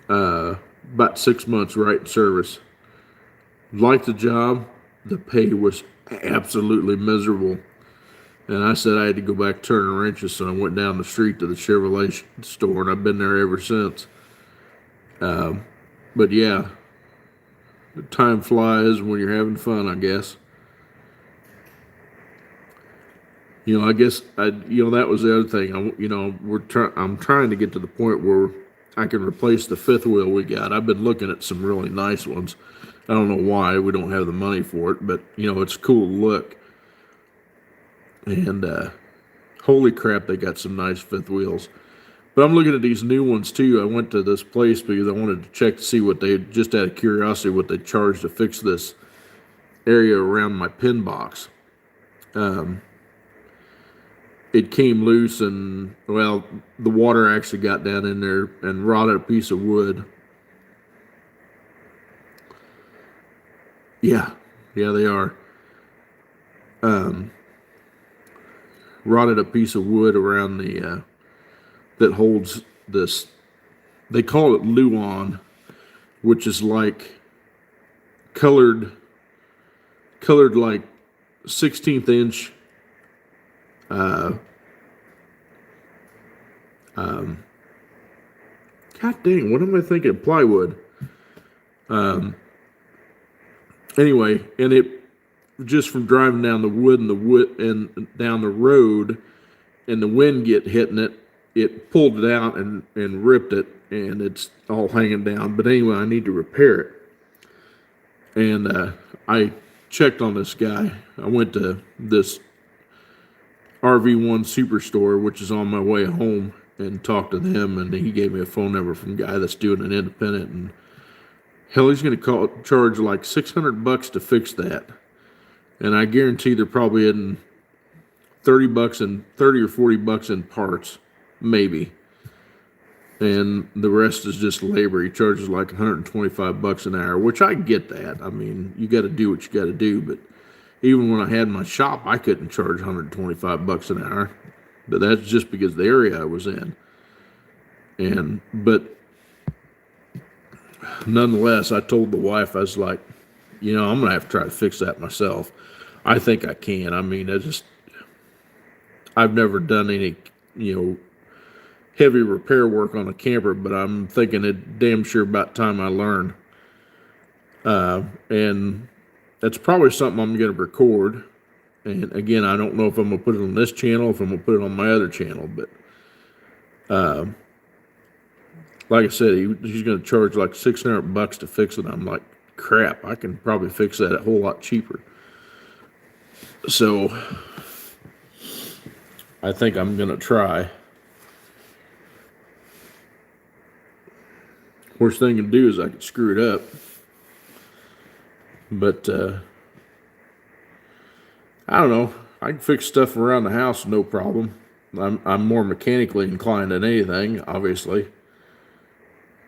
about 6 months right in service. Liked the job. The pay was absolutely miserable. And I said I had to go back turning wrenches, so I went down the street to the Chevrolet store, and I've been there ever since. But yeah, time flies when you're having fun, I guess. You know, I guess that was the other thing. I'm trying to get to the point where I can replace the fifth wheel we got. I've been looking at some really nice ones. I don't know why we don't have the money for it, but it's cool to look. And holy crap, they got some nice fifth wheels. But I'm looking at these new ones too. I went to this place because I wanted to check to see what they, just out of curiosity, what they charged to fix this area around my pin box. It came loose, and well, the water actually got down in there and rotted a piece of wood. Yeah, they are. Rotted a piece of wood around the that holds this. They call it Luan, which is like colored like 16th inch. God dang, what am I thinking? Plywood. Anyway, and it just from driving down the wood and down the road, and the wind hitting it, it pulled it out and ripped it, and it's all hanging down. But anyway, I need to repair it. And I checked on this guy. I went to this RV1 Superstore, which is on my way home, and talked to them, and he gave me a phone number from a guy that's doing an independent, and hell, he's going to charge like $600 to fix that. And I guarantee they're probably in $30 and $30 or $40 in parts, maybe. And the rest is just labor. He charges like $125 an hour, which I get that. I mean, you got to do what you got to do. But even when I had my shop, I couldn't charge $125 an hour. But that's just because of the area I was in. But nonetheless, I told the wife, I was like, I'm going to have to try to fix that myself. I think I can. I mean, I've never done any, heavy repair work on a camper, but I'm thinking it damn sure about time I learn. And that's probably something I'm going to record. And again, I don't know if I'm going to put it on this channel, if I'm going to put it on my other channel, but like I said, he's going to charge like $600 to fix it. I'm like, crap, I can probably fix that a whole lot cheaper. So I think I'm going to try. Worst thing I can do is I could screw it up. But I don't know. I can fix stuff around the house, no problem. I'm more mechanically inclined than anything, obviously.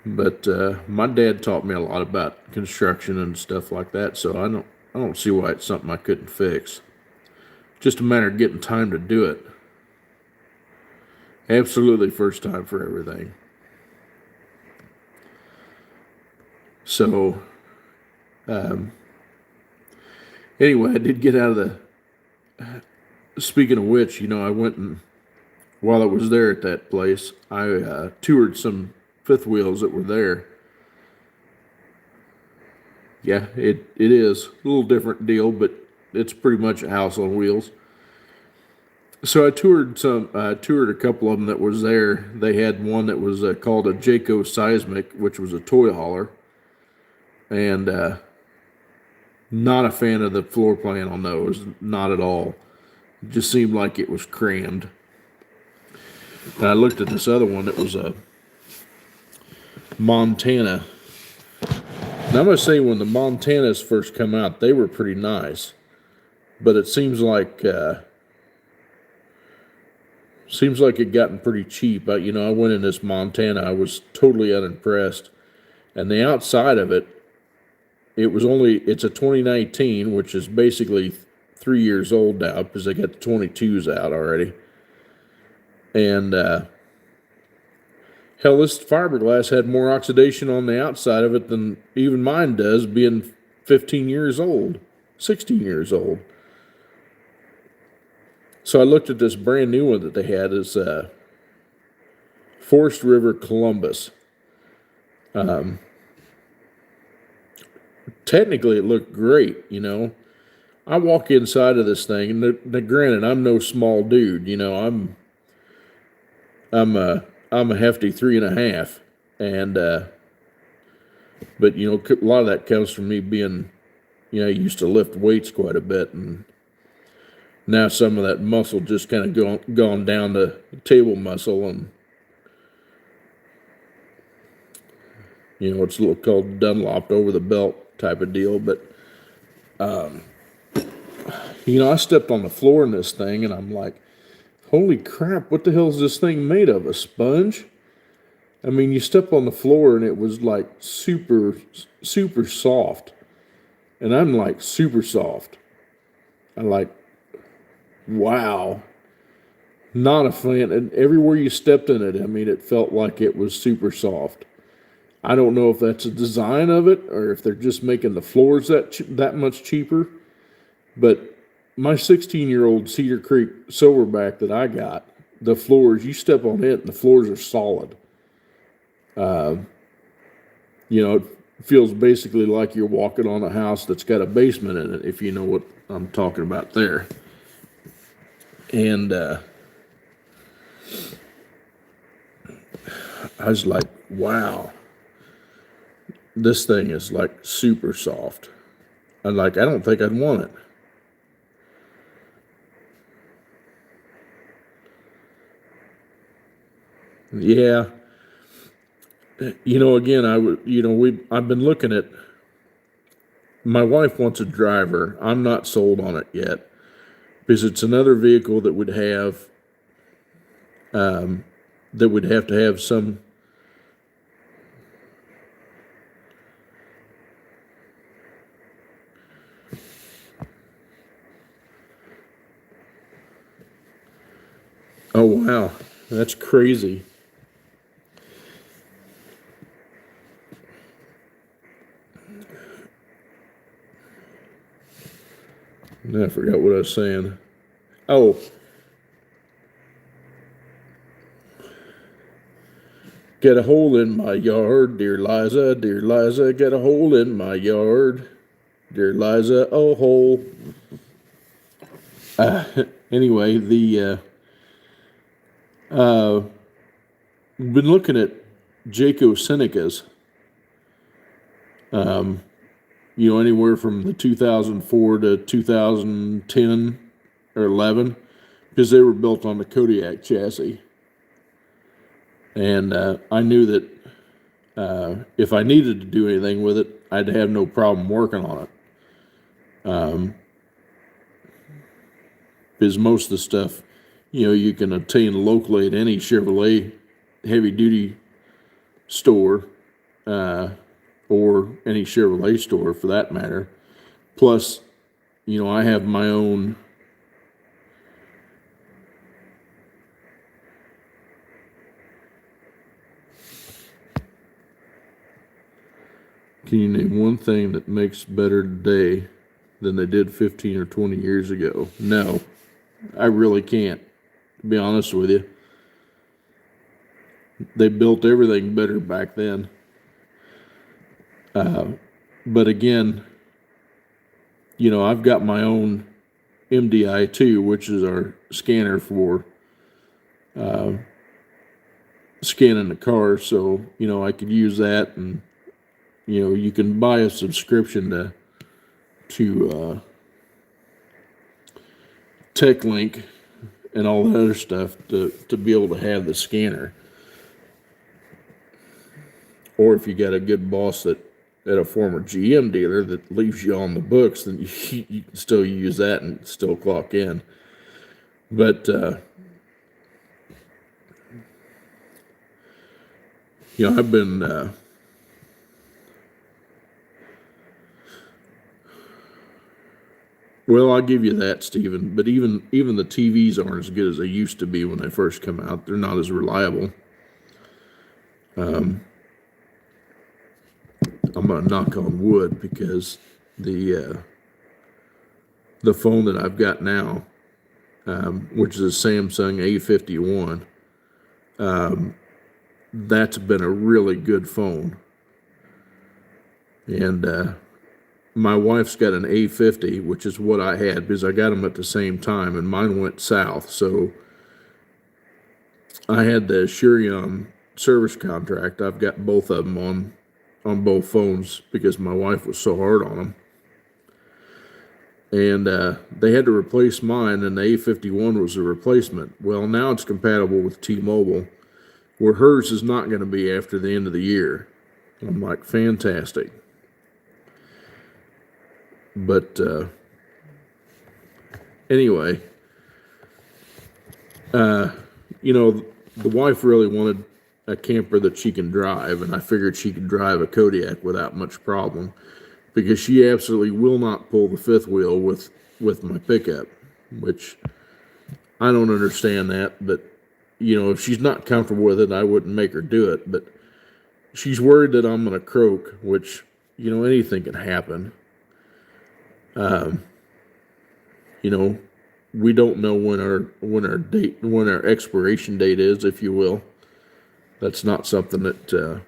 But my dad taught me a lot about construction and stuff like that, so I don't see why it's something I couldn't fix. Just a matter of getting time to do it. Absolutely first time for everything. So, anyway, I did get out of the... Speaking of which, I went and, while I was there at that place, I toured some fifth wheels that were there. Yeah, it is a little different deal, but it's pretty much a house on wheels. So I toured a couple of them that was there. They had one that was called a Jayco Seismic, which was a toy hauler, and not a fan of the floor plan on those, not at all. It just seemed like it was crammed. And I looked at this other one. It was a Montana. Now, I'm going to say when the Montanas first come out, they were pretty nice. But it seems like it gotten pretty cheap. I went in this Montana. I was totally unimpressed. And the outside of it, it's a 2019, which is basically 3 years old now because they got the 22s out already. And hell, this fiberglass had more oxidation on the outside of it than even mine does, being 15 years old, 16 years old. So I looked at this brand new one that they had. It's Forest River Columbus. Technically, it looked great, I walk inside of this thing, and granted, I'm no small dude. I'm a hefty 3.5, and but a lot of that comes from me being, I used to lift weights quite a bit, and now some of that muscle just kind of gone down to table muscle, and it's a little called Dunlop over the belt type of deal. But I stepped on the floor in this thing, and I'm like, holy crap, what the hell is this thing made of? A sponge? I mean, you step on the floor and it was like super, super soft. And I'm like super soft. I'm like, wow. Not a fan. And everywhere you stepped in it, I mean, it felt like it was super soft. I don't know if that's a design of it or if they're just making the floors that much cheaper. But my 16-year-old Cedar Creek Silverback that I got, the floors, you step on it and the floors are solid. It feels basically like you're walking on a house that's got a basement in it, if you know what I'm talking about there. And I was like, wow, this thing is like super soft. I don't think I'd want it. Yeah. Again, I've been looking at, my wife wants a driver. I'm not sold on it yet because it's another vehicle that would have to have some. Oh, wow. That's crazy. I forgot what I was saying. Oh. Get a hole in my yard, dear Liza, get a hole in my yard. Dear Liza, a hole. Anyway, we've been looking at Jayco Senecas. Anywhere from the 2004 to 2010 or 11, because they were built on the Kodiak chassis. And I knew that if I needed to do anything with it, I'd have no problem working on it. Because most of the stuff, you can obtain locally at any Chevrolet heavy-duty store, or any Chevrolet store for that matter. Plus, I have my own Can you name one thing that makes better today than they did 15 or 20 years ago? No, I really can't, to be honest with you. They built everything better back then. But again, I've got my own MDI2, which is our scanner for scanning the car. So, I could use that, and, you can buy a subscription to tech link and all that other stuff to be able to have the scanner. Or if you got a good boss that at a former GM dealer that leaves you on the books, then you can still use that and still clock in. But I've been well, I'll give you that, Stephen. But even the TVs aren't as good as they used to be when they first come out. They're not as reliable. I'm gonna knock on wood because the phone that I've got now, which is a Samsung A51, that's been a really good phone. And my wife's got an A50, which is what I had because I got them at the same time, and mine went south. So I had the Shurion service contract. I've got both of them on both phones because my wife was so hard on them. And they had to replace mine, and the A51 was a replacement. Well, now it's compatible with T-Mobile, where hers is not going to be after the end of the year. I'm like, fantastic. But anyway, the wife really wanted a camper that she can drive, and I figured she could drive a Kodiak without much problem, because she absolutely will not pull the fifth wheel with my pickup, which I don't understand that. But if she's not comfortable with it, I wouldn't make her do it. But she's worried that I'm gonna croak, which anything can happen. We don't know when our expiration date is, if you will. That's not something that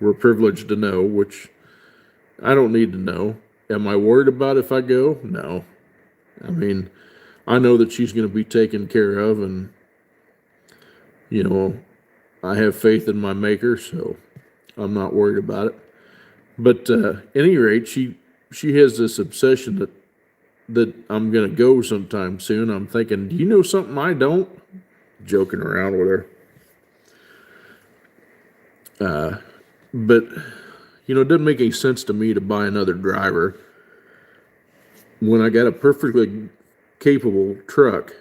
we're privileged to know, which I don't need to know. Am I worried about if I go? No. I mean, I know that she's going to be taken care of, and I have faith in my maker, so I'm not worried about it. But at any rate, she has this obsession that I'm going to go sometime soon. I'm thinking, do you know something I don't? Joking around with her. But, it doesn't make any sense to me to buy another driver when I got a perfectly capable truck,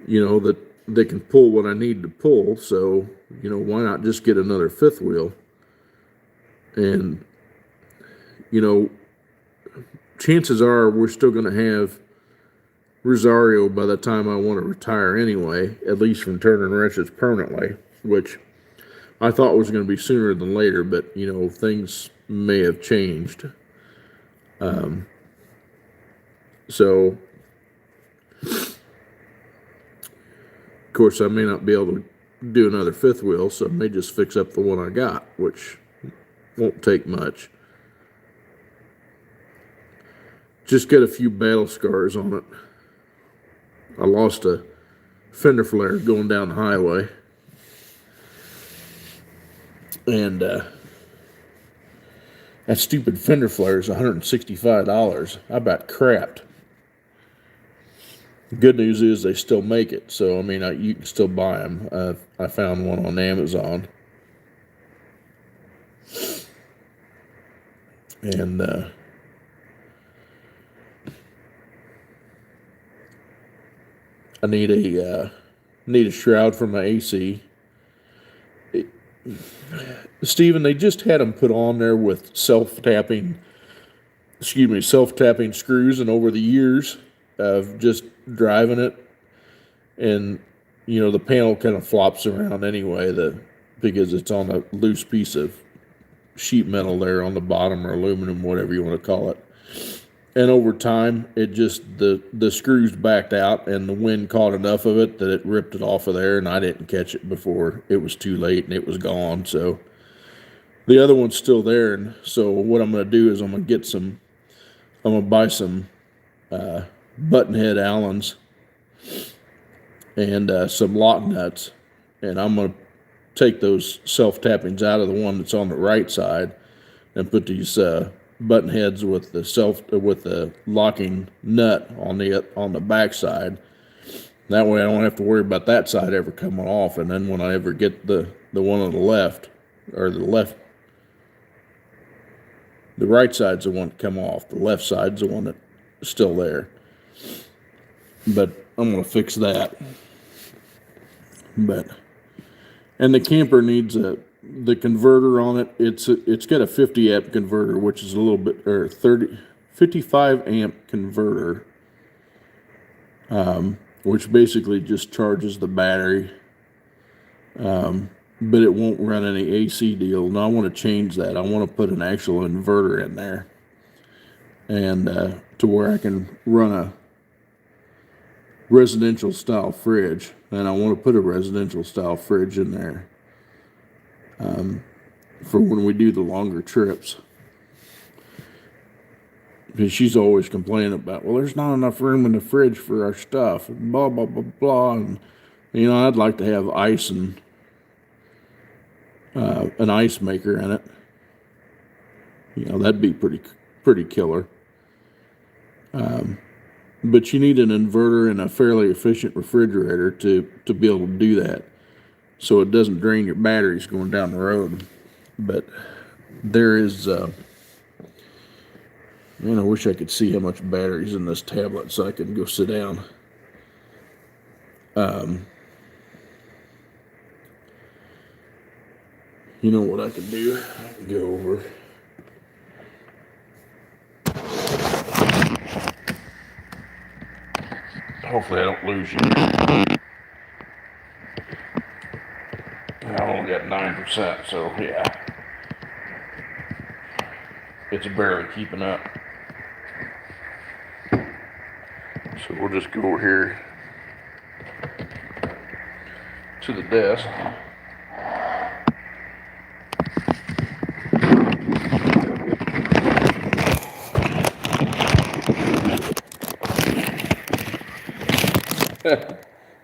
that can pull what I need to pull. So, why not just get another fifth wheel? And, chances are we're still going to have Rosario by the time I want to retire anyway, at least from turning wrenches permanently, which I thought was going to be sooner than later, but, things may have changed. So, of course, I may not be able to do another fifth wheel, so I may just fix up the one I got, which won't take much. Just got a few battle scars on it. I lost a fender flare going down the highway. And that stupid fender flare is $165. I about crapped. The good news is they still make it. So, you can still buy them. I found one on Amazon. And I need a shroud for my AC. Stephen, they just had them put on there with self-tapping screws, and over the years of just driving it, and the panel kind of flops around anyway, because it's on a loose piece of sheet metal there on the bottom, or aluminum, whatever you want to call it. And over time, it just, the screws backed out, and the wind caught enough of it that it ripped it off of there, and I didn't catch it before it was too late, and it was gone. So the other one's still there, and so what I'm going to do is I'm going to buy some button-head Allens and some lock nuts, and I'm going to take those self-tappings out of the one that's on the right side and put these button heads with the locking nut on the back side. That way I don't have to worry about that side ever coming off. And then when I ever get the one on the left, or the right side's the one that come off. The left side's the one that's still there. But I'm gonna fix that. And the camper needs the converter on it. It's got a 50 amp converter, which is a little bit, or 55 amp converter, which basically just charges the battery, but it won't run any AC deal. And I want to change that. I want to put an actual inverter in there, and to where I can run a residential style fridge. And I want to put a residential style fridge in there for when we do the longer trips. Because she's always complaining about, well, there's not enough room in the fridge for our stuff, and blah, blah, blah, blah. And, I'd like to have ice and an ice maker in it. That'd be pretty killer. But you need an inverter and a fairly efficient refrigerator to be able to do that, so it doesn't drain your batteries going down the road. But there is, I wish I could see how much battery's in this tablet so I can go sit down. You know what I can do? I can go over. Hopefully I don't lose you. I only got 9%, so yeah. It's barely keeping up. So we'll just go over here to the desk.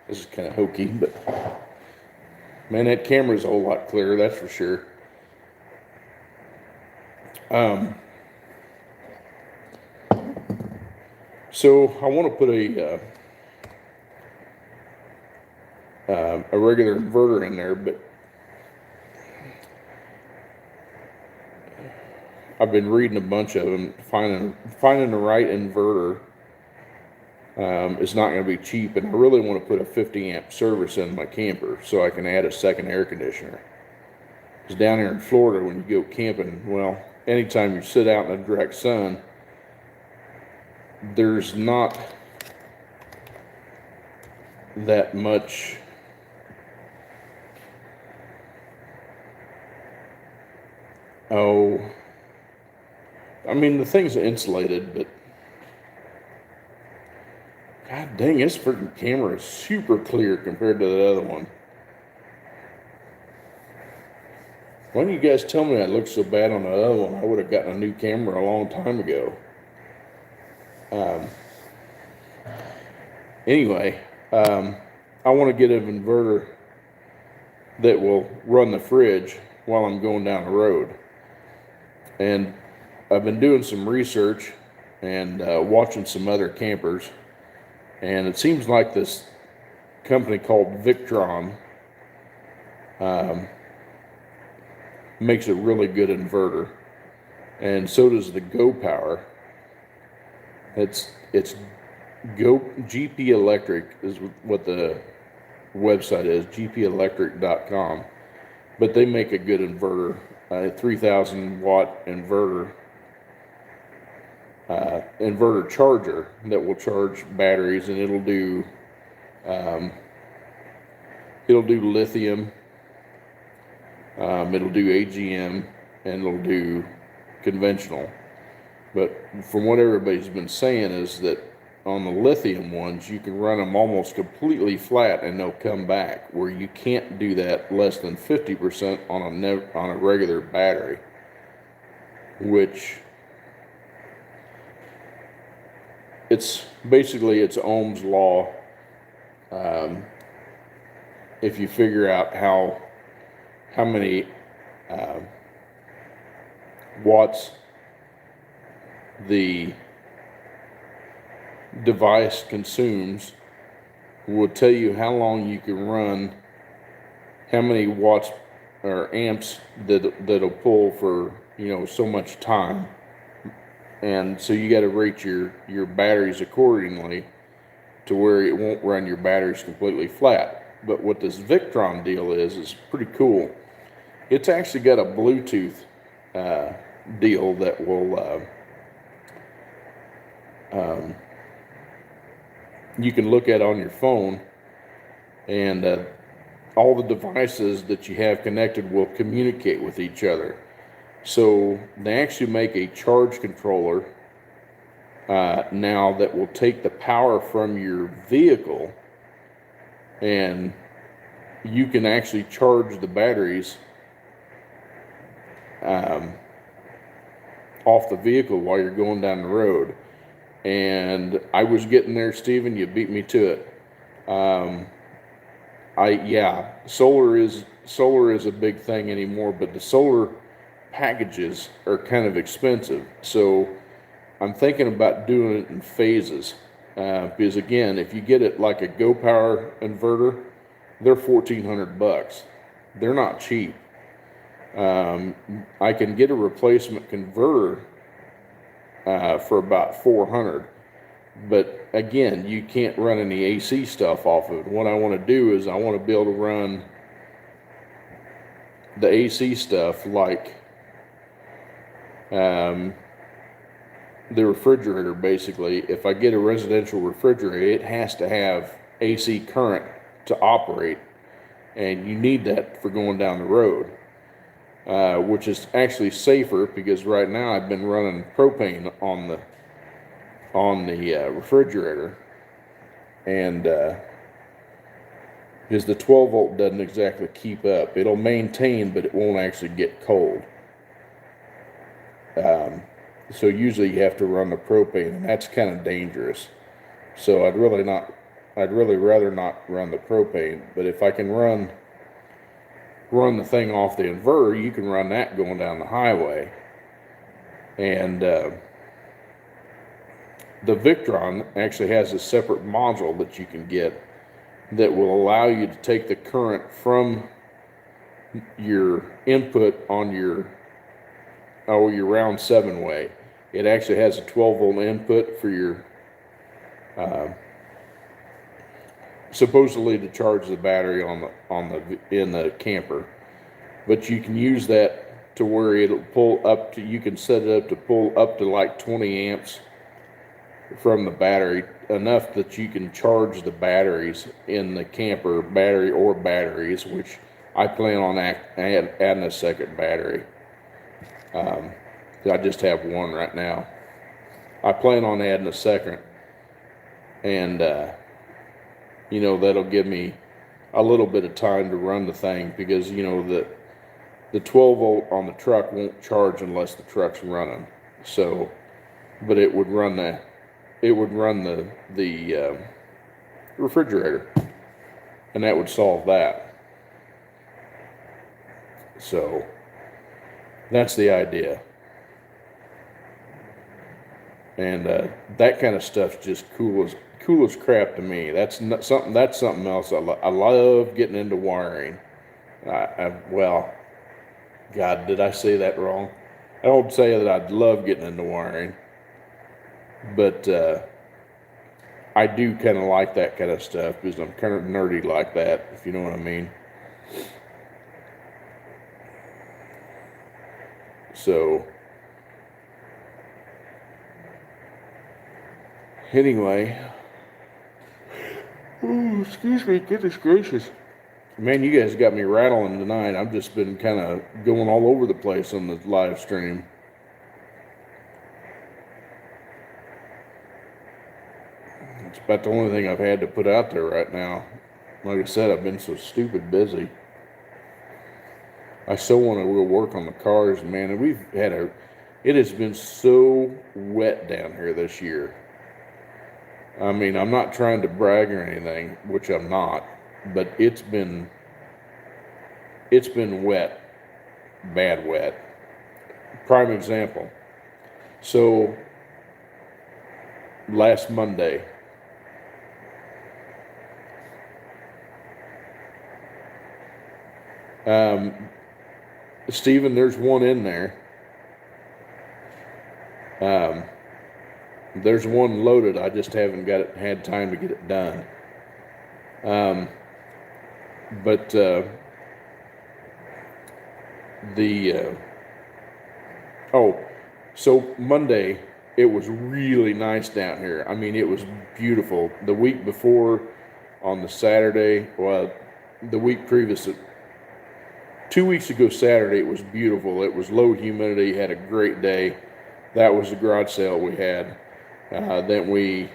This is kind of hokey, but man, that camera's a whole lot clearer, that's for sure. So I want to put a regular inverter in there, but I've been reading a bunch of them. Finding the right inverter is not going to be cheap, and I really want to put a 50 amp service in my camper so I can add a second air conditioner. Because down here in Florida, when you go camping, well, anytime you sit out in the direct sun, there's not that much the thing's insulated, but god dang, this freaking camera is super clear compared to the other one. Why didn't you guys tell me I looked so bad on the other one? I would have gotten a new camera a long time ago. Anyway, I want to get an inverter that will run the fridge while I'm going down the road. And I've been doing some research and watching some other campers. And it seems like this company called Victron makes a really good inverter. And so does the Go Power. It's GP Electric is what the website is, gpelectric.com. But they make a good inverter, a 3,000 watt inverter charger that will charge batteries, and it'll do lithium, it'll do AGM, and it'll do conventional. But from what everybody's been saying is that on the lithium ones, you can run them almost completely flat and they'll come back, where you can't do that less than 50% on a regular battery, which it's Ohm's law. If you figure out how many watts the device consumes will tell you how long you can run, how many watts or amps that'll pull for, so much time. And so you got to rate your batteries accordingly to where it won't run your batteries completely flat. But what this Victron deal is pretty cool. It's actually got a Bluetooth deal that will you can look at on your phone, and all the devices that you have connected will communicate with each other. So they actually make a charge controller now that will take the power from your vehicle, and you can actually charge the batteries off the vehicle while you're going down the road. And I was getting there, Steven. You beat me to it. Solar is a big thing anymore, but the solar packages are kind of expensive. So I'm thinking about doing it in phases. Because again, if you get it like a Go Power inverter, they're $1,400. They're not cheap. I can get a replacement converter for about $400, but again, you can't run any AC stuff off of it. What I want to do is I want to be able to run the AC stuff like the refrigerator. Basically, if I get a residential refrigerator, it has to have AC current to operate, and you need that for going down the road. Which is actually safer, because right now I've been running propane on the refrigerator, and because the 12 volt doesn't exactly keep up. It'll maintain, but it won't actually get cold. So usually you have to run the propane, and that's kind of dangerous. So I'd really rather not run the propane. But if I can run the thing off the inverter, you can run that going down the highway. And the Victron actually has a separate module that you can get that will allow you to take the current from your input on your round 7 way. It actually has a 12 volt input for your supposedly to charge the battery in the camper, but you can use that to where it'll pull up to, you can set it up to pull up to like 20 amps from the battery, enough that you can charge the batteries in the camper, batteries, which I plan on adding a second battery. I just have one right now. I plan on adding a second, and that'll give me a little bit of time to run the thing, because the 12 volt on the truck won't charge unless the truck's running. So, but it would run the refrigerator, and that would solve that. So that's the idea. And that kind of stuff's just cool as crap to me. That's something else. I love getting into wiring. Well, God, did I say that wrong? I don't say that I'd love getting into wiring, but I do kind of like that kind of stuff, because I'm kind of nerdy like that, if you know what I mean. So anyway, excuse me, goodness gracious. Man, you guys got me rattling tonight. I've just been kind of going all over the place on the live stream. It's about the only thing I've had to put out there right now. Like I said, I've been so stupid busy. I still want to go work on the cars, man. And it has been so wet down here this year. I mean, I'm not trying to brag or anything, which I'm not, but it's been wet, bad wet. Prime example. So last Monday. Stephen, there's one in there. There's one loaded. I just haven't had time to get it done. But so Monday it was really nice down here. I mean, it was beautiful. The week before, on the Saturday, well, the week previous, 2 weeks ago Saturday, it was beautiful. It was low humidity. Had a great day. That was the garage sale we had. Then we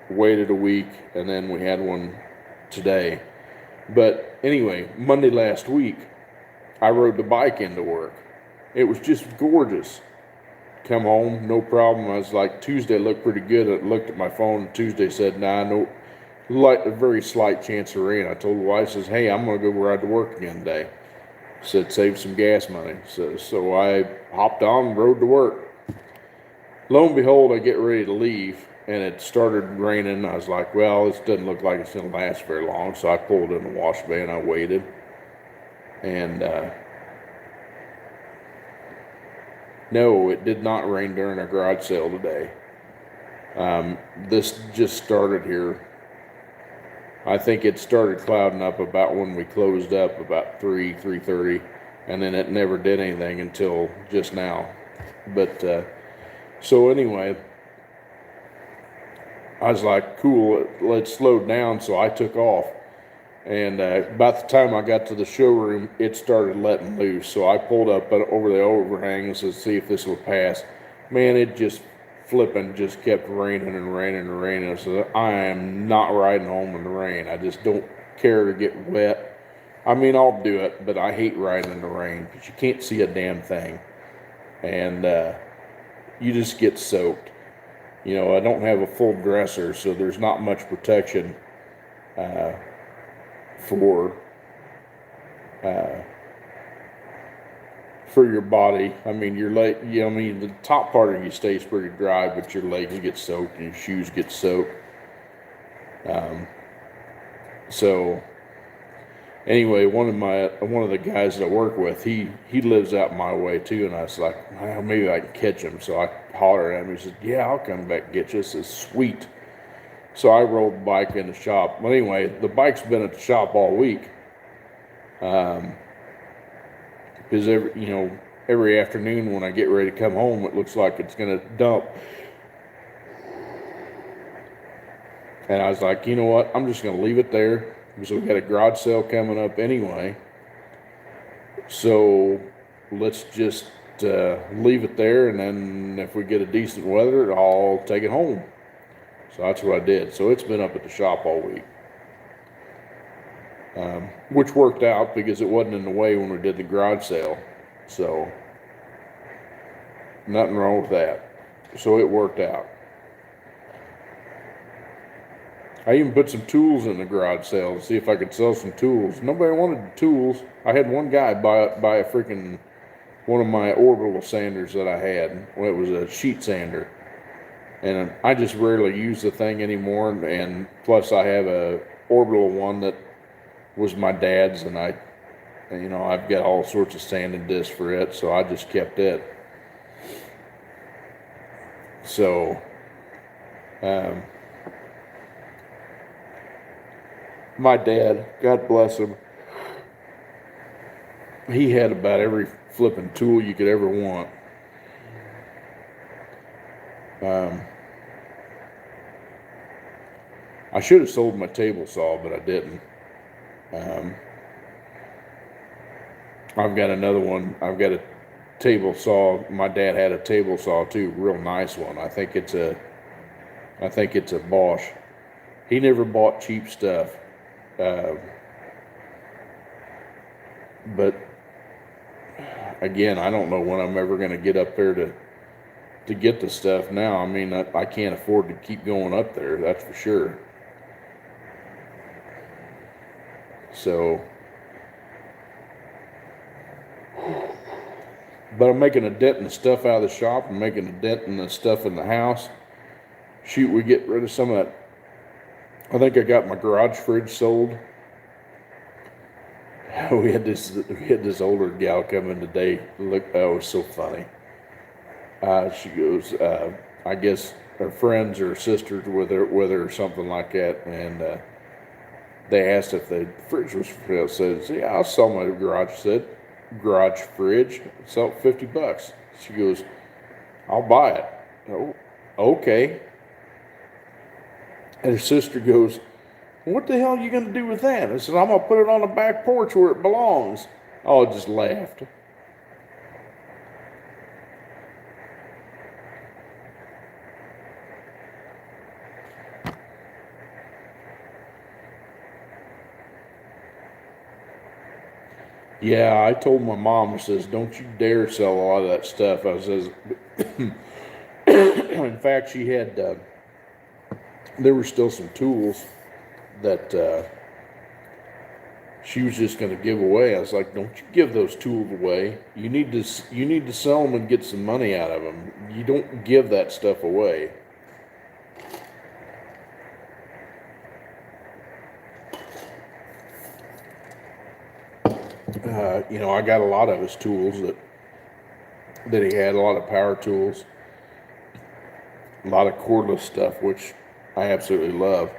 waited a week, and then we had one today. But anyway, Monday last week, I rode the bike into work. It was just gorgeous. Come home, no problem. I was like, Tuesday looked pretty good. I looked at my phone. Tuesday said, nah, no, a very slight chance of rain. I told the wife, says, hey, I'm going to go ride to work again today. Said, save some gas money. So I hopped on and rode to work. Lo and behold, I get ready to leave, and it started raining. I was like, well, this doesn't look like it's going to last very long. So I pulled in the wash bay and I waited. And no, it did not rain during our garage sale today. This just started here. I think it started clouding up about when we closed up, about 3:30, and then it never did anything until just now. But so anyway, I was like, cool, let's slow down. So I took off, and about the time I got to the showroom, it started letting loose. So I pulled up over the overhangs to see if this would pass. Man, it just flipping just kept raining and raining and raining. So I am not riding home in the rain. I just don't care to get wet. I mean, I'll do it, but I hate riding in the rain because you can't see a damn thing, and you just get soaked. You know, I don't have a full dresser, so there's not much protection for your body. I mean, your leg. Yeah, I mean, the top part of you stays pretty dry, but your legs get soaked and your shoes get soaked. So anyway, one of the guys that I work with, he lives out my way too, and I was like, well, maybe I can catch him. So I hollered at him. He said, yeah, I'll come back and get you. I said, sweet. So I rolled the bike in the shop. Well, anyway, the bike's been at the shop all week. Because every afternoon when I get ready to come home, it looks like it's going to dump. And I was like, you know what? I'm just going to leave it there because we got a garage sale coming up anyway. So let's just leave it there, and then if we get a decent weather, I'll take it home. So that's what I did. So it's been up at the shop all week. Which worked out because it wasn't in the way when we did the garage sale. So nothing wrong with that. So it worked out. I even put some tools in the garage sale to see if I could sell some tools. Nobody wanted the tools. I had one guy buy a freaking one of my orbital sanders that I had. Well, it was a sheet sander. And I just rarely use the thing anymore. And plus I have a orbital one that was my dad's, and I've got all sorts of sanding discs for it, so I just kept it. So my dad, God bless him, he had about every flipping tool you could ever want. I should have sold my table saw, but I didn't. I've got another one. I've got a table saw. My dad had a table saw too, real nice one. I think it's a Bosch. He never bought cheap stuff. But again, I don't know when I'm ever going to get up there to get the stuff now. I mean, I can't afford to keep going up there, that's for sure. So, but I'm making a dent in the stuff out of the shop. I'm making a dent in the stuff in the house. shoot, we get rid of some of that. I think I got my garage fridge sold. We had this older gal come in today. Look, that was so funny. She goes, I guess her friends or sisters with her or something like that, and they asked if the fridge was for sale. Says, yeah, I saw my garage fridge. Sell it $50. She goes, I'll buy it. Oh, okay. And her sister goes, what the hell are you going to do with that? I said, I'm going to put it on the back porch where it belongs. Oh, I just laughed. Yeah, I told my mom, I says, don't you dare sell a lot of that stuff. I says, in fact, she had, there were still some tools that she was just going to give away. I was like, don't you give those tools away. You need to sell them and get some money out of them. You don't give that stuff away. I got a lot of his tools that he had, a lot of power tools, a lot of cordless stuff, which I absolutely love.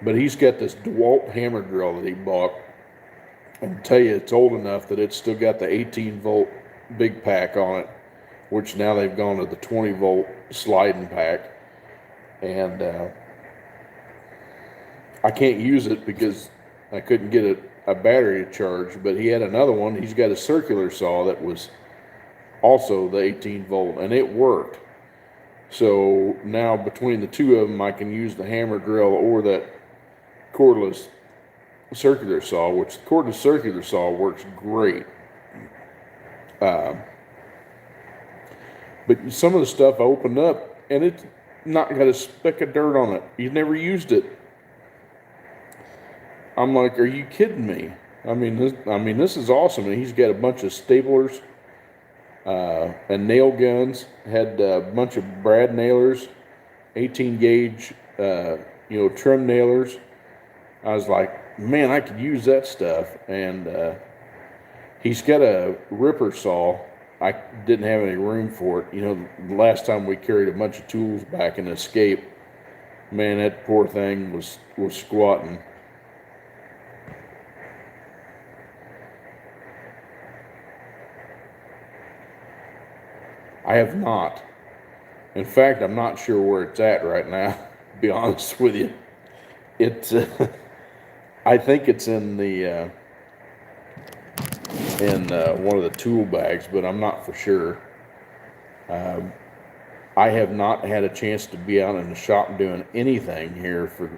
But he's got this DeWalt hammer drill that he bought. And I tell you, it's old enough that it's still got the 18-volt big pack on it, which now they've gone to the 20-volt sliding pack. And I can't use it because I couldn't get a battery to charge. But he had another one. He's got a circular saw that was also the 18-volt, and it worked. So now between the two of them, I can use the hammer drill or that cordless circular saw, which the cordless circular saw works great. But some of the stuff I opened up, and it's not got a speck of dirt on it. You've never used it. I'm like, are you kidding me? I mean, this is awesome. And he's got a bunch of staplers and nail guns. Had a bunch of brad nailers, 18 gauge, trim nailers. I was like, man, I could use that stuff. And he's got a ripper saw. I didn't have any room for it. The last time we carried a bunch of tools back in Escape, man, that poor thing was squatting. I have not. In fact, I'm not sure where it's at right now, to be honest with you. It's, I think it's in the, one of the tool bags, but I'm not for sure. I have not had a chance to be out in the shop doing anything here for,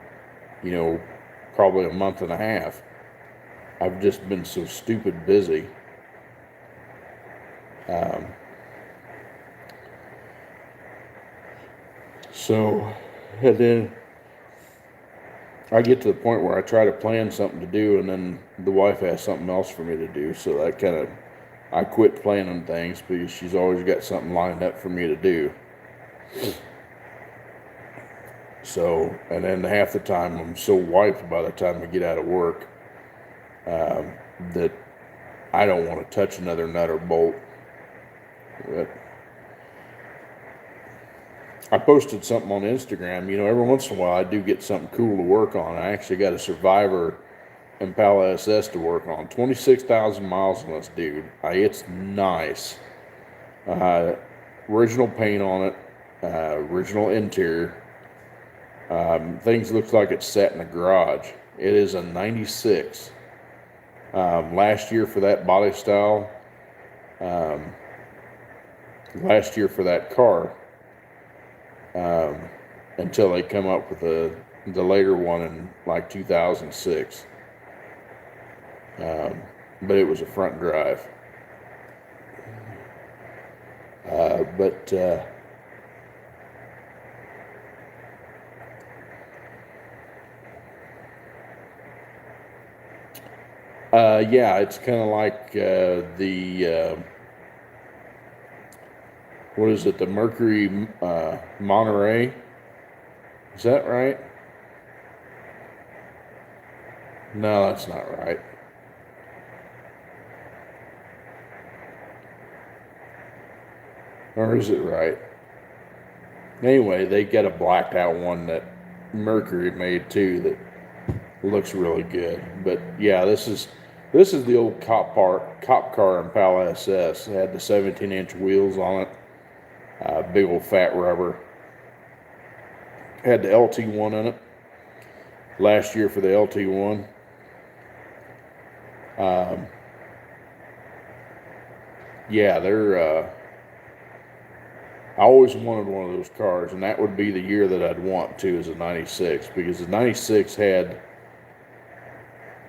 probably a month and a half. I've just been so stupid busy. And then I get to the point where I try to plan something to do, and then the wife has something else for me to do. So I quit planning things because she's always got something lined up for me to do. So, and then half the time I'm so wiped by the time I get out of work that I don't want to touch another nut or bolt. But I posted something on Instagram. Every once in a while I do get something cool to work on. I actually got a Survivor Impala SS to work on. 26,000 miles on this dude. It's nice. Original paint on it. Original interior. Things looks like it's set in a garage. It is a 96. Last year for that body style. Last year for that car. Until they come up with the later one in like 2006. But it was a front drive. Yeah, it's kind of like what is it, the Mercury Monterey? Is that right? No, that's not right. Or is it right? Anyway, they got a blacked out one that Mercury made too that looks really good. But yeah, this is the old cop car Impala SS. It had the 17-inch wheels on it, big old fat rubber. Had the LT1 in it. Last year for the LT1. Um, yeah, they're. I always wanted one of those cars, and that would be the year that I'd want to, is a '96, because the '96 had.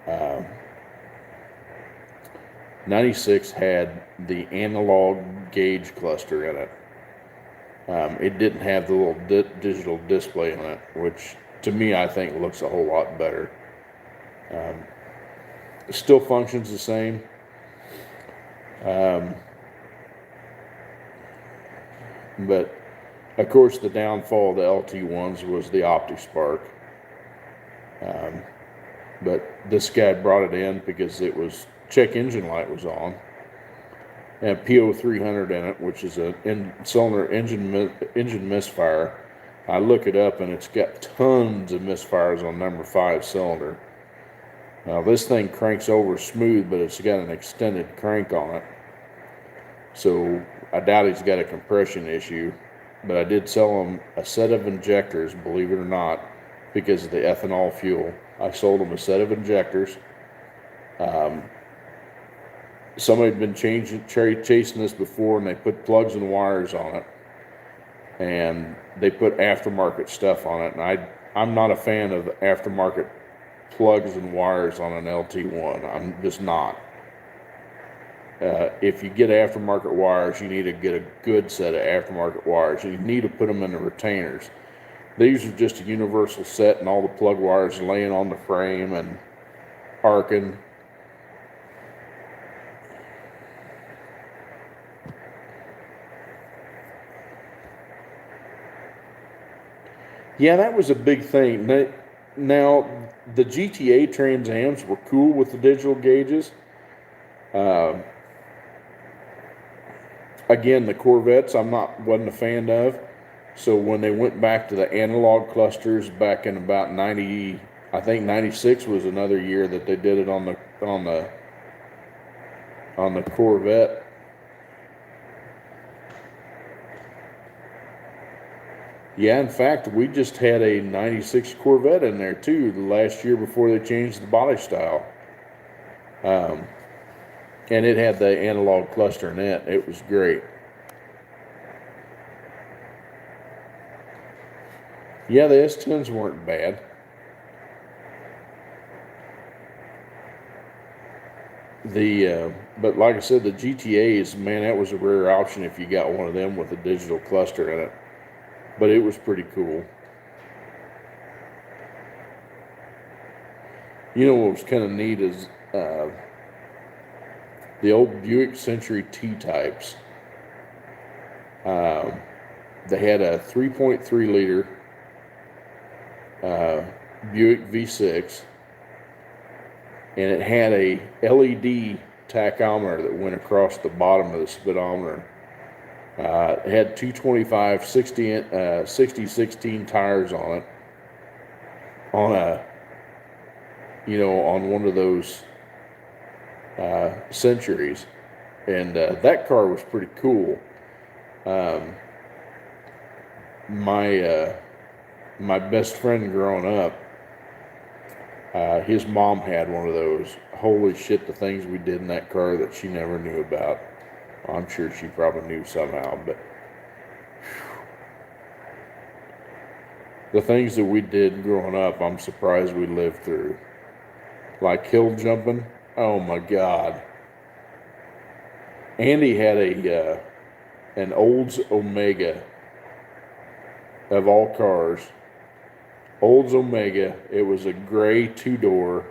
Uh, 96 had the analog gauge cluster in it. It didn't have the little digital display on it, which to me I think looks a whole lot better. It still functions the same. Um, but of course the downfall of the LT1s was the OptiSpark. Um, but this guy brought it in because it was check engine light was on. And PO300 in it, which is a cylinder engine misfire. I look it up and it's got tons of misfires on number 5 cylinder. Now this thing cranks over smooth, but it's got an extended crank on it. So I doubt he's got a compression issue. But I did sell him a set of injectors, believe it or not, because of the ethanol fuel. I sold him a set of injectors. Somebody had been chasing this before, and they put plugs and wires on it, and they put aftermarket stuff on it. And I'm not a fan of aftermarket plugs and wires on an LT1. I'm just not. If you get aftermarket wires, you need to get a good set of aftermarket wires. You need to put them in the retainers. These are just a universal set, and all the plug wires laying on the frame and arcing. Yeah, that was a big thing. Now, the GTA Trans Ams were cool with the digital gauges. Again, the Corvettes wasn't a fan of. So when they went back to the analog clusters back in about 90, I think 96 was another year that they did it on the Corvette. Yeah, in fact, we just had a 96 Corvette in there too the last year before they changed the body style. And it had the analog cluster in it. It was great. Yeah, the S10s weren't bad. But like I said, the GTAs, man, that was a rare option if you got one of them with a digital cluster in it. But it was pretty cool. You know what was kind of neat is the old Buick Century T-types. They had a 3.3 liter Buick V6, and it had a LED tachometer that went across the bottom of the speedometer. It had 225 60/16 tires on it, on one of those Centuries, and that car was pretty cool. My best friend growing up, his mom had one of those. Holy shit, the things we did in that car that she never knew about. I'm sure she probably knew somehow, but the things that we did growing up, I'm surprised we lived through. Like hill jumping. Oh my God. Andy had an Olds Omega, of all cars. Olds Omega. It was a gray 2-door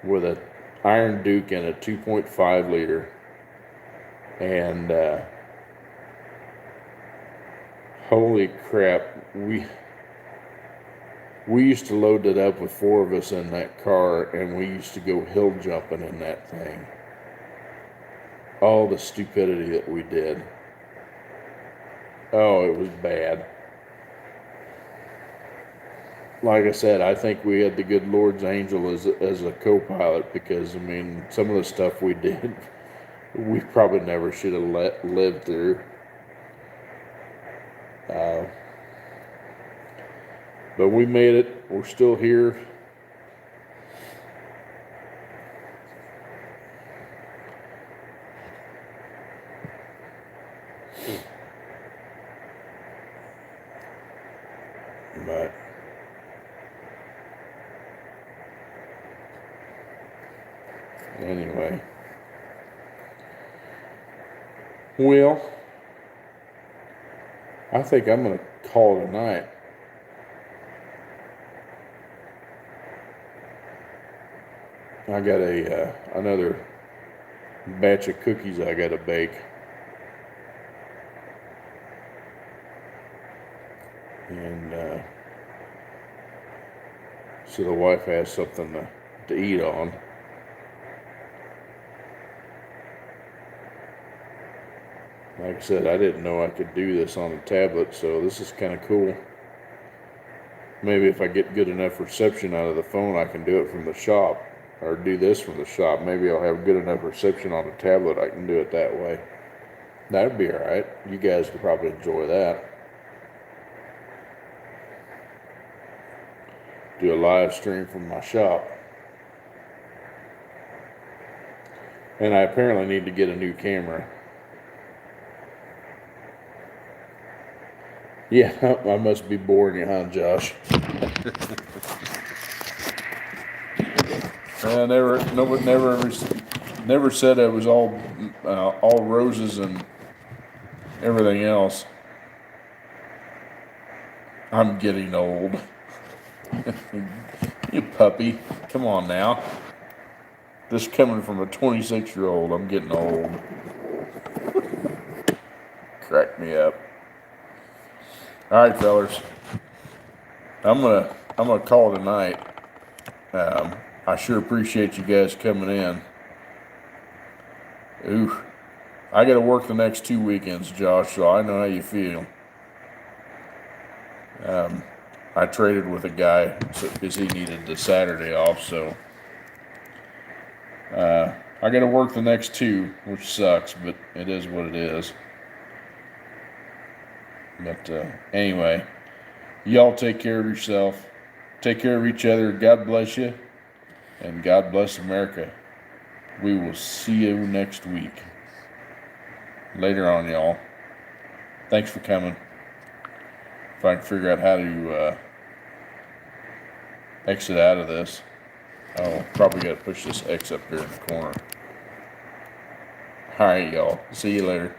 with a Iron Duke in a 2.5 liter. And holy crap, We used to load it up with 4 of us in that car, and we used to go hill jumping in that thing. All the stupidity that we did. Oh, it was bad. Like I said, I think we had the good Lord's angel as a co-pilot, because I mean, some of the stuff we did, we probably never should have lived through. But we made it. We're still here. But anyway, well, I think I'm gonna call it a night. I got another batch of cookies I gotta bake, and so the wife has something to eat on. Like I said, I didn't know I could do this on a tablet, so this is kind of cool. Maybe if I get good enough reception out of the phone, I can do it from the shop, or do this from the shop. Maybe I'll have good enough reception on a tablet, I can do it that way. That'd be alright. You guys could probably enjoy that. Do a live stream from my shop. And I apparently need to get a new camera. Yeah, I must be boring you, huh, Josh? Nobody never said it was all roses and everything else. I'm getting old. You puppy, come on now. This coming from a 26-year-old, I'm getting old. Crack me up. All right, fellas. I'm gonna call it a night. I sure appreciate you guys coming in. Ooh, I got to work the next 2 weekends, Josh, so I know how you feel. I traded with a guy because he needed the Saturday off, so I got to work the next 2, which sucks, but it is what it is. But anyway, y'all take care of yourself. Take care of each other. God bless you. And God bless America. We will see you next week. Later on, y'all. Thanks for coming. If I can figure out how to exit out of this. Oh, probably got to push this X up here in the corner. All right, y'all. See you later.